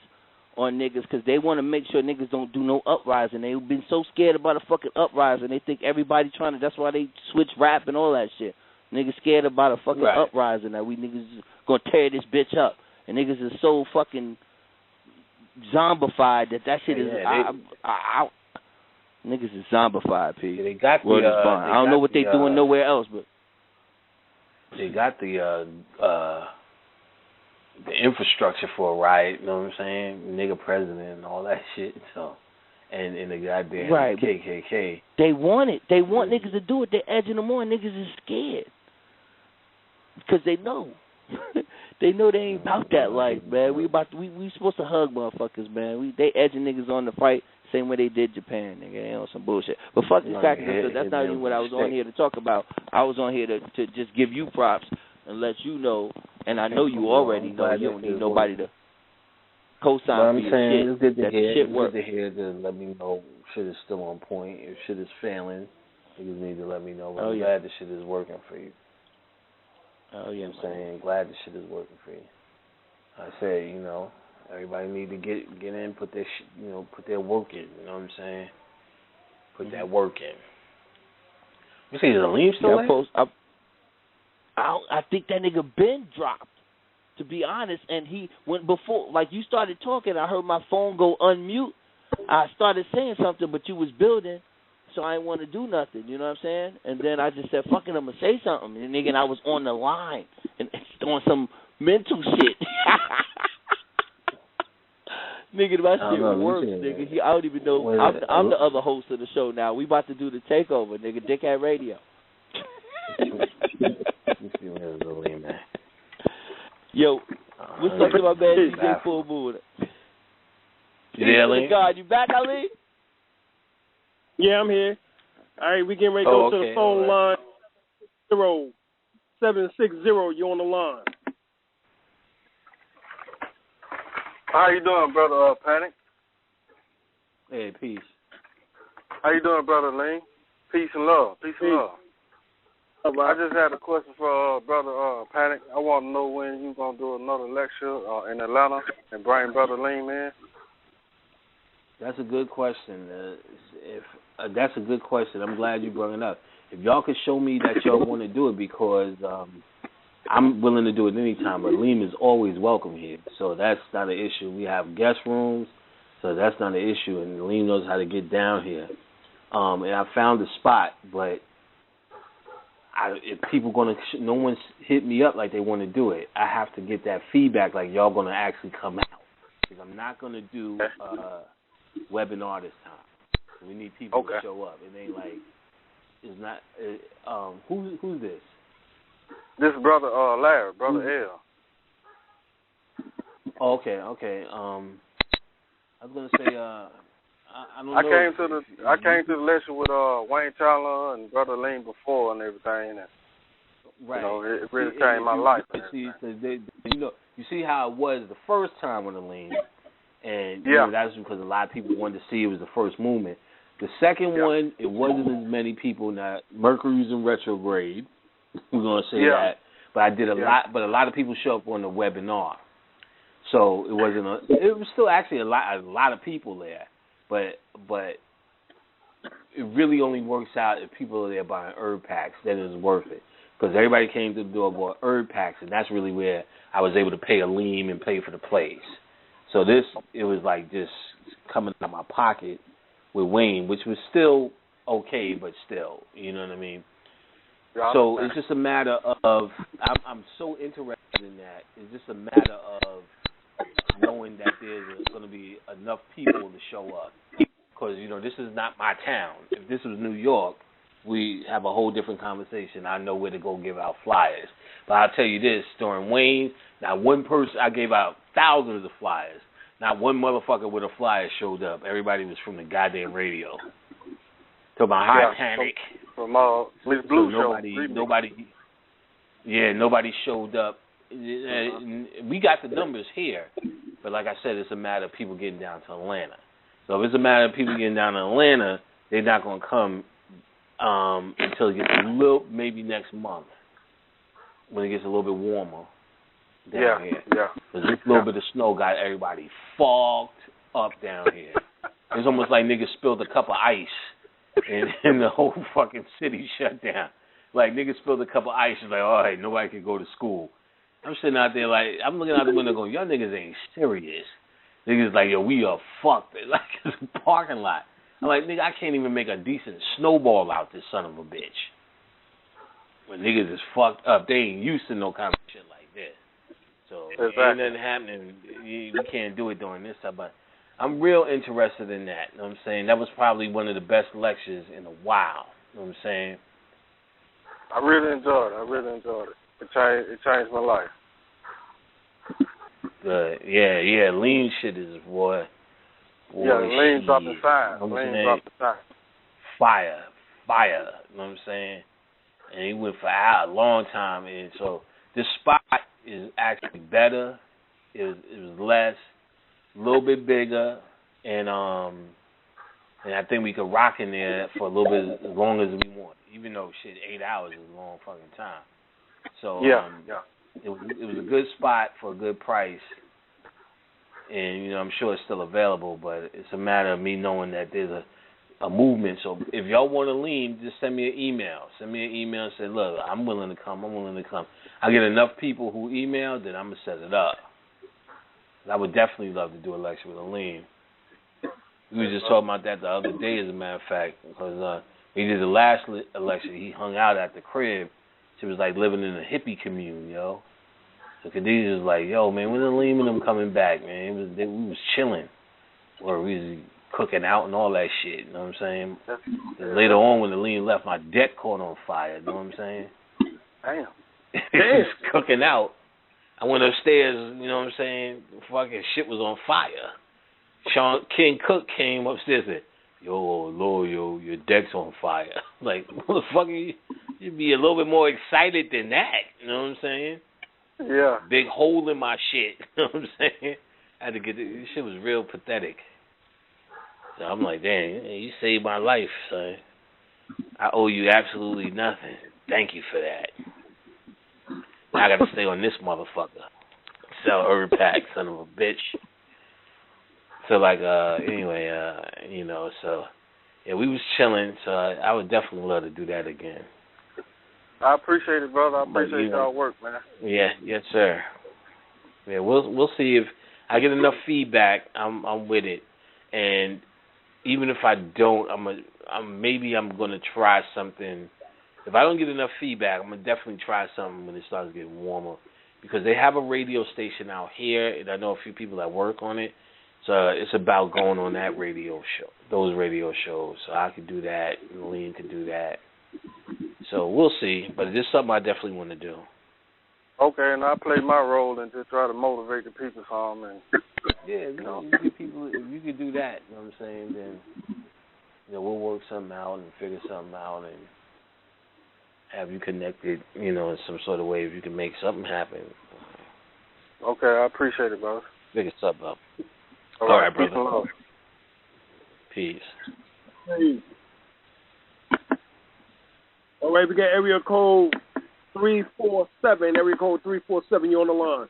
on niggas, because they want to make sure niggas don't do no uprising. They've been so scared about a fucking uprising. They think everybody trying to. That's why they switch rap and all that shit. Niggas scared about a fucking uprising that we niggas gonna tear this bitch up, and niggas is so fucking zombified that shit is. Niggas is zombified, P. They got the. I don't know what they doing nowhere else, but they got the infrastructure for a riot. You know what I'm saying? Nigga president and all that shit. So, and the goddamn KKK. They want it. They want niggas to do it. They're edging them on. Niggas is scared because they know. They know they ain't about that life, man. We supposed to hug motherfuckers, man. They edging niggas on the fight. Same way they did Japan, nigga. They on some bullshit. But fuck this fact, that's not even what I was on here to talk about. I was on here to just give you props and let you know, and I know you already know. You don't need nobody to co-sign for your shit. It's good to hear. Shit works. It's good to hear to let me know shit is still on point. If shit is failing, niggas need to let me know. But I'm glad the shit is working for you. Oh yeah, I'm saying glad the shit is working for you. I said, you know, everybody need to get in, put their put their work in. You know what I'm saying? Put that work in. You see, is Alim still there? I think that nigga been dropped, to be honest. And he went before, like you started talking, I heard my phone go unmute. I started saying something, but you was building, so I didn't want to do nothing. You know what I'm saying? And then I just said, "Fucking, I'm gonna say something." And nigga, I was on the line and on some mental shit. Nigga, my shit works, nigga. I don't even know. I'm the other host of the show now. We about to do the takeover, nigga. Dickhead Radio. Yo, what's up to my man DJ Full Moon? Yeah, Ali? God, you back, Ali? Yeah, I'm here. All right, we getting ready to go to the phone line. 0760, you're on the line. How you doing, brother Panic? Hey, peace. How you doing, brother Lane? Peace and love. Peace and love. I just had a question for brother Panic. I want to know when you gonna do another lecture in Atlanta and bring brother Lane in. That's a good question. That's a good question. I'm glad you brought it up. If y'all could show me that y'all want to do it, because I'm willing to do it anytime, but Alim is always welcome here, so that's not an issue. We have guest rooms, so that's not an issue, and Alim knows how to get down here. And I found a spot, but if people no one's hit me up like they want to do it, I have to get that feedback, like y'all gonna actually come out, because I'm not gonna do webinar this time. We need people to show up. It ain't like it's not. Who's this? This brother Larry, brother L. Okay. I was gonna say I don't know. I came to the lecture with Wayne Chandler and brother Lane before and everything, and right. You know, it really changed my life. You see how it was the first time with Alim, and you know, that's because a lot of people wanted to see it was the first movement. The second one, it wasn't as many people. Now Mercury's in retrograde. We're gonna say that, but I did a lot. But a lot of people show up on the webinar, so it wasn't. It was still actually a lot of people there, but it really only works out if people are there buying herb packs. Then it's worth it. because everybody came to the door bought herb packs, and that's really where I was able to pay Alim and pay for the place. So it was like just coming out of my pocket with Wayne, which was still okay, but still, you know what I mean? Yeah, so it's just a matter of, I'm so interested in that. It's just a matter of knowing that there's going to be enough people to show up. Because, this is not my town. If this was New York, we have a whole different conversation. I know where to go give out flyers. But I'll tell you this, during Wayne, not one person, I gave out thousands of flyers. Not one motherfucker with a flyer showed up. Everybody was from the goddamn radio. So my high panic. From Blue Show. Nobody showed up. We got the numbers here. But like I said, it's a matter of people getting down to Atlanta. So if it's a matter of people getting down to Atlanta, they're not going to come until it gets maybe next month, when it gets a little bit warmer down here. Yeah. Because this little bit of snow got everybody fogged up down here. It's almost like niggas spilled a cup of ice and the whole fucking city shut down. Like, niggas spilled a cup of ice and like, all right, nobody can go to school. I'm sitting out there like, I'm looking out the window going, y'all niggas ain't serious. Niggas like, yo, we are fucked. Like, it's a parking lot. I'm like, nigga, I can't even make a decent snowball out this son of a bitch. When niggas is fucked up, they ain't used to no kind of shit like this. So, ain't nothing happening. We can't do it during this time. But I'm real interested in that. You know what I'm saying? That was probably one of the best lectures in a while. You know what I'm saying? I really enjoyed it. It changed my life. Good. Yeah. Lean shit is, boy. Lean dropped the sign. Fire. You know what I'm saying? And he went for a long time. And so this spot is actually better. It was less, a little bit bigger, and I think we could rock in there for a little bit as long as we want. Even though 8 hours is a long fucking time. So it was a good spot for a good price, and I'm sure it's still available. But it's a matter of me knowing that there's a movement. So if y'all want to lean, just send me an email. Send me an email and say, look, I'm willing to come. I get enough people who email, then I'm gonna set it up. I would definitely love to do a lecture with Alim. We were just talking about that the other day, as a matter of fact, because he did the last election. He hung out at the crib. She was like living in a hippie commune, yo. So Khadijah was like, yo, man, when Alim and them coming back, man? We was chilling. Or we was cooking out and all that shit, you know what I'm saying? And later on, when Alim left, my deck caught on fire, you know what I'm saying? Damn. He was cooking out. I went upstairs, you know what I'm saying? Fucking shit was on fire. King Cook came upstairs and said, yo, Lord, your deck's on fire. Like, motherfucker, you'd be a little bit more excited than that. You know what I'm saying? Yeah. Big hole in my shit. You know what I'm saying? I had to get this shit was real pathetic. So I'm like, damn, you saved my life, son. I owe you absolutely nothing. Thank you for that. Now I got to stay on this motherfucker. Sell herb pack, son of a bitch. So like, anyway, so yeah, we was chilling. So I would definitely love to do that again. I appreciate it, brother. I appreciate y'all work, man. Yeah, yes, sir. Yeah, we'll see if I get enough feedback. I'm with it, and even if I don't, maybe I'm gonna try something. If I don't get enough feedback, I'm gonna definitely try something when it starts getting warmer, because they have a radio station out here, and I know a few people that work on it. So it's about going on that radio show, those radio shows. So I could do that, and Lean could do that. So we'll see, but it's something I definitely want to do. Okay, and I play my role and just try to motivate the people some. And yeah, if you could do that, you know what I'm saying, then we'll work something out and figure something out and have you connected, in some sort of way if you can make something happen. Okay, I appreciate it, brother. Figure something up. All right, brother. Peace. Peace. All right, we got area code 347. Area code 347, you're on the line.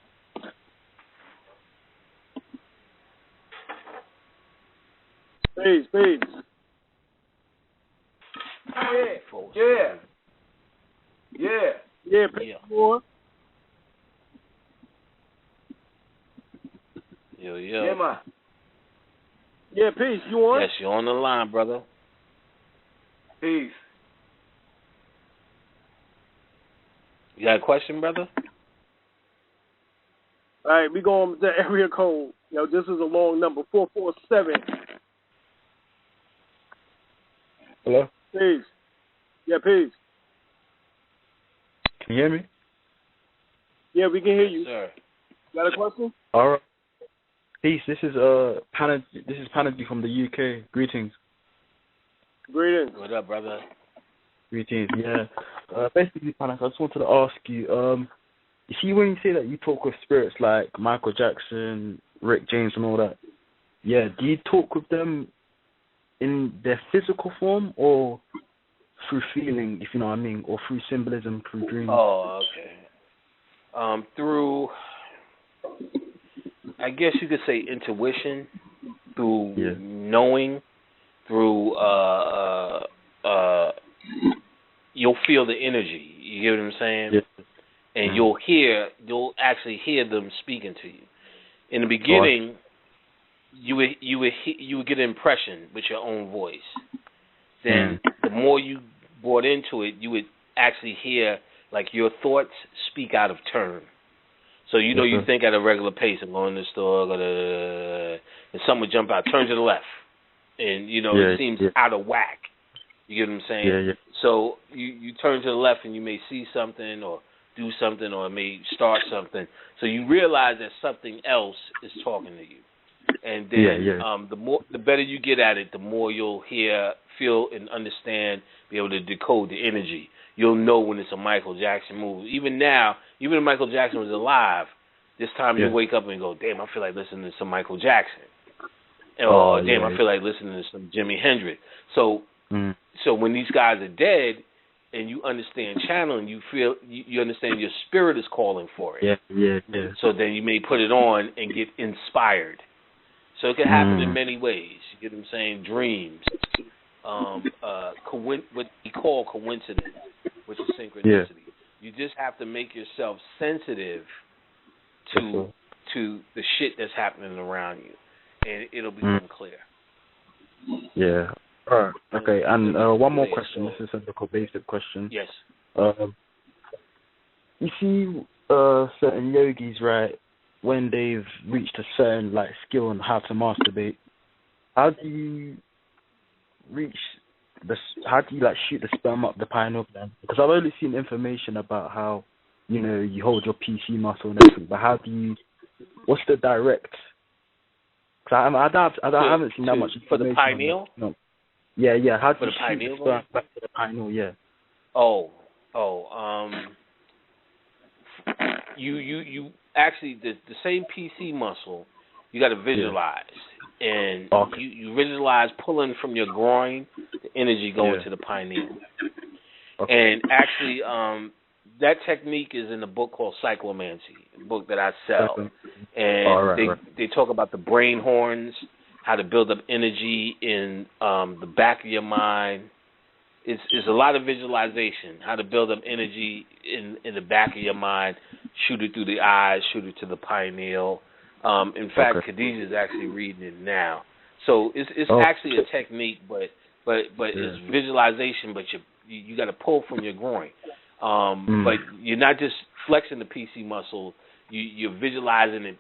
Peace. Yeah. Yeah, peace. More. Yo. Yeah, man. Yeah, peace. You on? Yes, you're on the line, brother. Peace. You got a question, brother? All right, we going to the area code. Yo, this is a long number, 447. Hello? Peace. Yeah, peace. Can you hear me? Yeah, we can hear you. Yes, sir. Got a question? All right. Peace. This is Panady from the UK. Greetings. Greetings. What up, brother? Greetings. Yeah. Basically, Panady, I just wanted to ask you. You see, when you say that you talk with spirits like Michael Jackson, Rick James, and all that, yeah, do you talk with them in their physical form or through feeling, if you know what I mean, or through symbolism, through dreams? Oh, okay. Through, I guess you could say intuition, through knowing, through you'll feel the energy. You get what I'm saying? Yeah. And you'll actually hear them speaking to you. In the beginning, you would get an impression with your own voice. Then the more you brought into it, you would actually hear like your thoughts speak out of turn. So you know you think at a regular pace, I'm going to the store, and someone would jump out, turn to the left, and it seems out of whack. You get what I'm saying? Yeah. So you turn to the left and you may see something or do something or may start something. So you realize that something else is talking to you. And then the better you get at it, the more you'll hear, feel, and understand, be able to decode the energy. You'll know when it's a Michael Jackson movie. Even now, even if Michael Jackson was alive, this time you wake up and go, damn, I feel like listening to some Michael Jackson. Or I feel like listening to some Jimi Hendrix. So when these guys are dead and you understand channeling, you feel you understand your spirit is calling for it. Yeah. So then you may put it on and get inspired. So it can happen in many ways. You get what I'm saying? Dreams, what we call coincidence, which is synchronicity. Yeah. You just have to make yourself sensitive to the shit that's happening around you, and it'll become clear. Yeah. All right. Okay. And one more question. This is a basic question. Yes. You see, certain yogis, right? When they've reached a certain skill on how to masturbate, how do you shoot the sperm up the pineal gland? Because I've only seen information about how you hold your PC muscle and everything, but what's the direct? Because I haven't seen that much information for the pineal. No. Yeah. How do for you the shoot pineal the sperm back to the pineal? Yeah. You actually the same PC muscle you got to visualize, and you visualize pulling from your groin, the energy going to the pineal. And actually, that technique is in a book called Cyclomancy, a book that I sell, and they talk about the brain horns, how to build up energy in the back of your mind. It's a lot of visualization, how to build up energy in the back of your mind, shoot it through the eyes, shoot it to the pineal. In fact, Khadijah is actually reading it now. So it's actually a technique, but it's visualization, but you got to pull from your groin. But you're not just flexing the PC muscle, you're visualizing it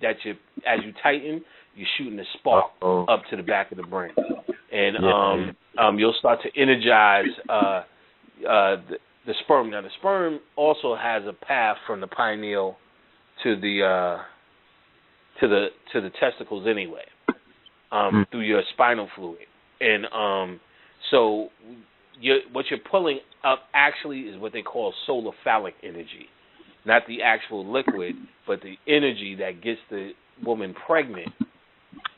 that as you tighten, you're shooting a spark up to the back of the brain. And you'll start to energize the sperm. Now, the sperm also has a path from the pineal to the testicles anyway, through your spinal fluid. And so what you're pulling up actually is what they call solar phallic energy, not the actual liquid, but the energy that gets the woman pregnant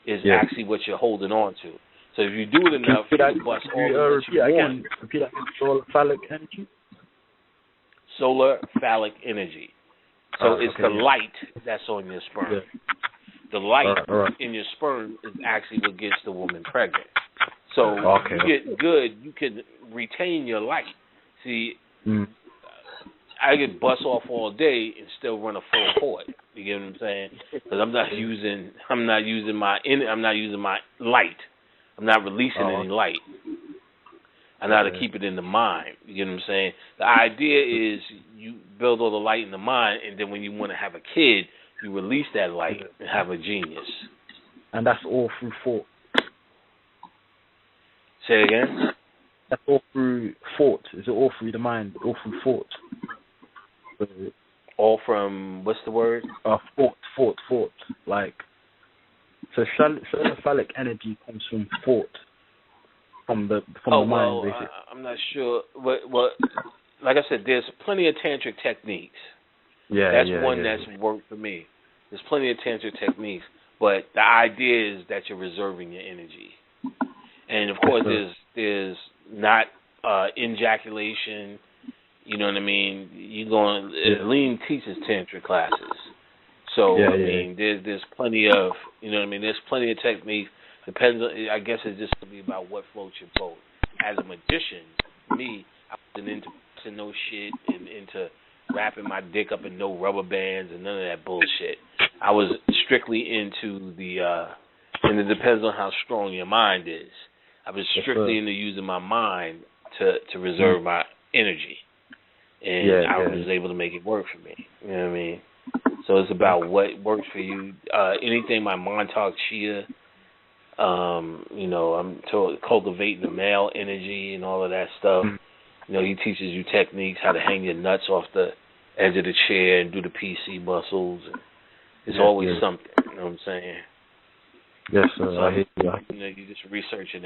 is actually what you're holding on to. So if you do it enough, you bust all the that you want. Repeat that. Solar phallic energy? Solar phallic energy. So it's the light that's on your sperm. Yeah. The light in your sperm is actually what gets the woman pregnant. So you get good, you can retain your light. See, I could bust off all day and still run a full court. You get what I'm saying? Because I'm not using my light. I'm not releasing any light. I know how to keep it in the mind. You get what I'm saying? The idea is you build all the light in the mind, and then when you want to have a kid, you release that light and have a genius. And that's all through thought. Say it again? That's all through thought. Is it all through the mind? All through thought. All from, what's the word? Thought. Like, so cephalic energy comes from thought. From the mind, basically. I'm not sure. Well, like I said, there's plenty of tantric techniques. That's one that's worked for me. There's plenty of tantric techniques, but the idea is that you're reserving your energy. And of course, there's not ejaculation. You know what I mean? Alim teaches tantric classes, so there's plenty of, you know what I mean. There's plenty of techniques. Depends on, I guess it's just to be about what floats your boat. As a magician, me, I wasn't into no shit and into wrapping my dick up in no rubber bands and none of that bullshit. I was strictly into and it depends on how strong your mind is. I was strictly into using my mind to reserve my energy. And I was able to make it work for me. You know what I mean? So it's about what works for you. Anything my Montauk Chia, you know, I'm cultivating the male energy and all of that stuff. You know, he teaches you techniques, how to hang your nuts off the edge of the chair and do the PC muscles. And it's always something. You know what I'm saying? Yes, sir. So, I hear you. You know, you're just researching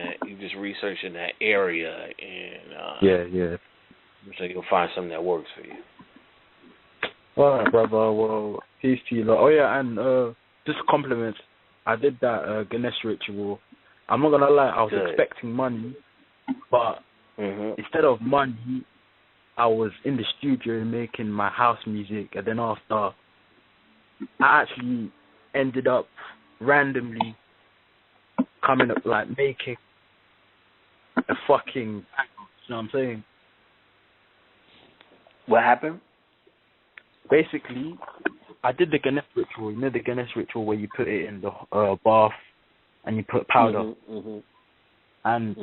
that area, and so you'll find something that works for you. All right, brother. Well, peace to you, lot. Oh yeah, and just compliments. I did that Ganesh ritual. I'm not gonna lie, I was expecting money, but instead of money, I was in the studio making my house music, and then after, I actually ended up randomly coming up, like, making a fucking, you know what I'm saying? What happened? Basically, I did the Ganesh ritual. You know the Ganesh ritual where you put it in the bath and you put powder. And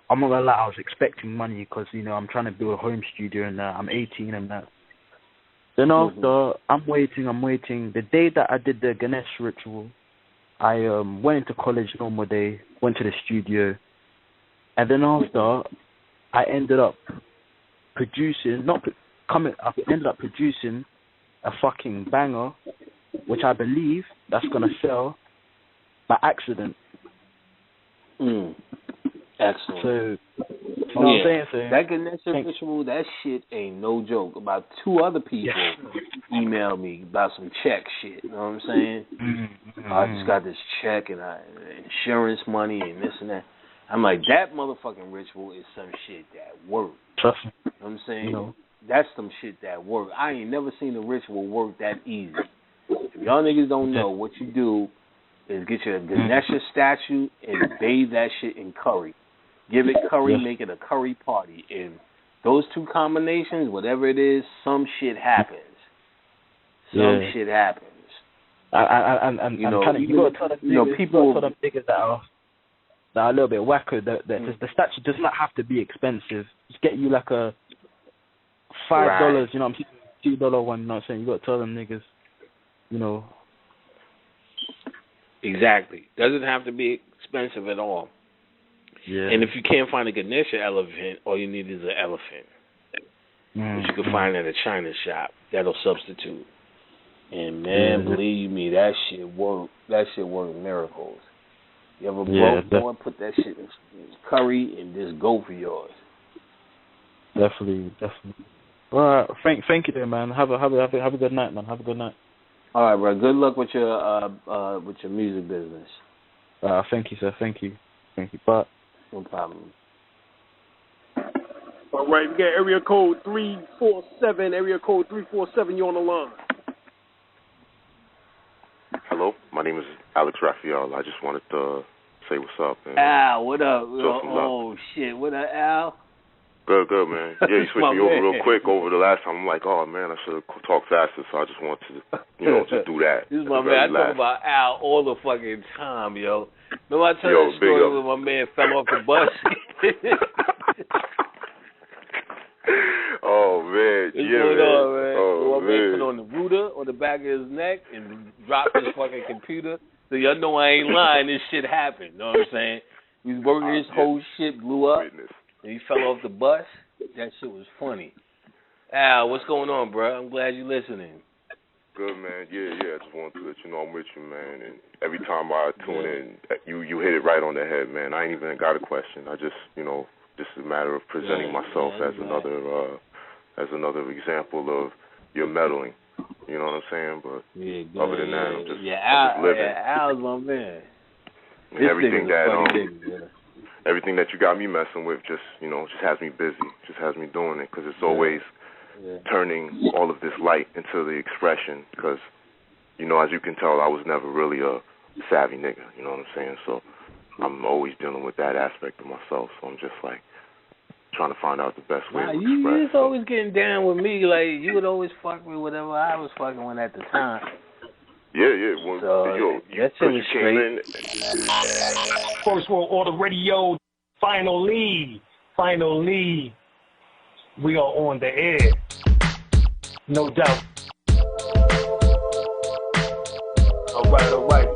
I'm not gonna lie, I was expecting money because, you know, I'm trying to build a home studio and I'm 18 and that. Then after, I'm waiting. The day that I did the Ganesh ritual, I went into college normal day, went to the studio, and then after, I ended up producing, I ended up producing a fucking banger, which I believe that's gonna sell by accident. Excellent. So, you know what I'm saying? So, that Ganesh ritual, that shit ain't no joke. About 2 other people emailed me about some check shit. You know what I'm saying? I just got this check and insurance money and this and that. I'm like, that motherfucking ritual is some shit that works. Trust me. You know what I'm saying? That's some shit that work. I ain't never seen a ritual work that easy. If y'all niggas don't know, what you do is get your Ganesha statue and bathe that shit in curry. Give it curry, make it a curry party. And those 2 combinations, whatever it is, some shit happens. Some shit happens. And you know, you gotta tell them people tell them niggas that are a little bit wacko. The statue does not have to be expensive. Just get you like a $5, you know, I'm $2 one. You know what I'm saying? You gotta tell them niggas, you know. Exactly. Doesn't have to be expensive at all. Yeah. And if you can't find a Ganesha elephant, all you need is an elephant. Which you can find at a China shop. That'll substitute. And man, believe me, that shit work. That shit work miracles. You ever broke one, put that shit in curry and just go for yours. Definitely. All right, thank you, there, man. Have a good night, man. Have a good night. All right, bro. Good luck with your music business. Thank you, sir. Thank you. Bye. No problem. All right, we got area code 347. Area code 347. You on the line? Hello, my name is Alex Raphael. I just wanted to say what's up. And Al, what up? Oh shit, what up, Al? Good, man. Yeah, you switched me over real quick over the last time. I'm like, oh, man, I should have talked faster, so I just want to, just do that. This is my man. I talk about Al all the fucking time, yo. Remember I tell you that story when my man fell off the bus? Oh, man. What's going on, man? My man put on the router on the back of his neck and dropped his fucking computer. So y'all know I ain't lying. This shit happened. You know what I'm saying? He was working his whole shit, blew up, and he fell off the bus. That shit was funny. Al, what's going on, bro? I'm glad you're listening. Good, man. Yeah. I just wanted to let you know I'm with you, man. And every time I tune in, you hit it right on the head, man. I ain't even got a question. I just, just a matter of presenting myself as another example of your meddling. You know what I'm saying? But other than that, I'm just living. Al's my man. And everything that you got me messing with just has me busy, just has me doing it, because it's always turning all of this light into the expression, because, as you can tell, I was never really a savvy nigga, you know what I'm saying? So I'm always dealing with that aspect of myself, so I'm just like trying to find out the best way to express. You was always getting down with me, like you would always fuck with whatever I was fucking with at the time. Yeah. Well, so, that shit was straight. First World Order Radio, finally, we are on the air. No doubt. All right.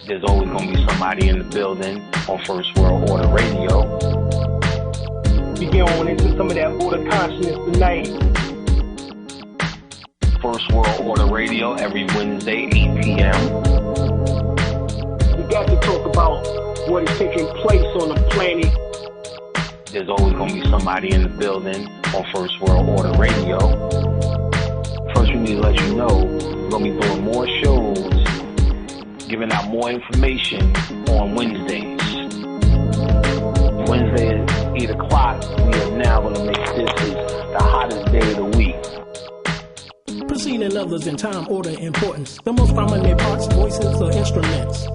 There's always going to be somebody in the building on First World Order Radio. We get on into some of that order consciousness tonight. First World Order Radio every Wednesday, 8 p.m. We got to talk about what is taking place on the planet. There's always going to be somebody in the building on First World Order Radio. First, we need to let you know we're going to be doing more shows, giving out more information on Wednesdays. Wednesday at 8 o'clock, we are now going to make this the hottest day of the week. Preceding others in time, order, importance. The most prominent parts, voices, or instruments.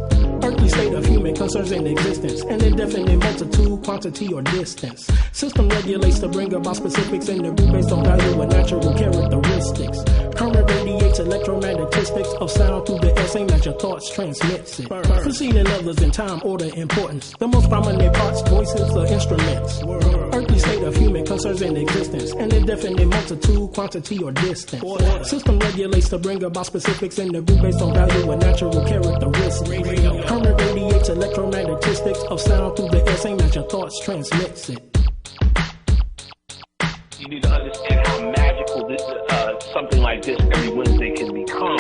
Earthly state of human concerns in existence. An indefinite multitude, quantity, or distance. System regulates to bring about specifics in the group based on value and natural characteristics. Current radiates electromagnetistics of sound through the air, same as your thoughts transmits it. Preceding others in time, order, importance. The most prominent parts, voices, or instruments. Earthly state of human concerns in existence. An indefinite multitude, quantity, or distance. System regulates to bring about specifics in the group based on value and natural characteristics. Current radiates electromagnetistics of sound through the air, same as your thoughts transmits it. You need to understand how magical this, something like this every Wednesday can become.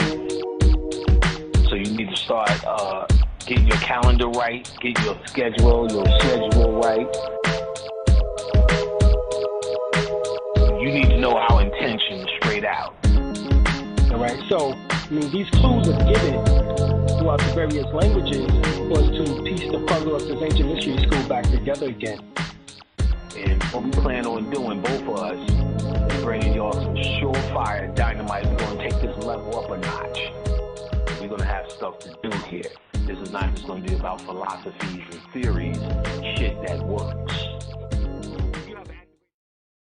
So you need to start getting your calendar right, get your schedule right. You need to know our intention straight out. All right, so these clues are given throughout the various languages was to piece the puzzle of this ancient mystery school back together again. And what we plan on doing, both of us, is bringing y'all some surefire dynamite. We're going to take this level up a notch. We're going to have stuff to do here. This is not just going to be about philosophies and theories, shit that works.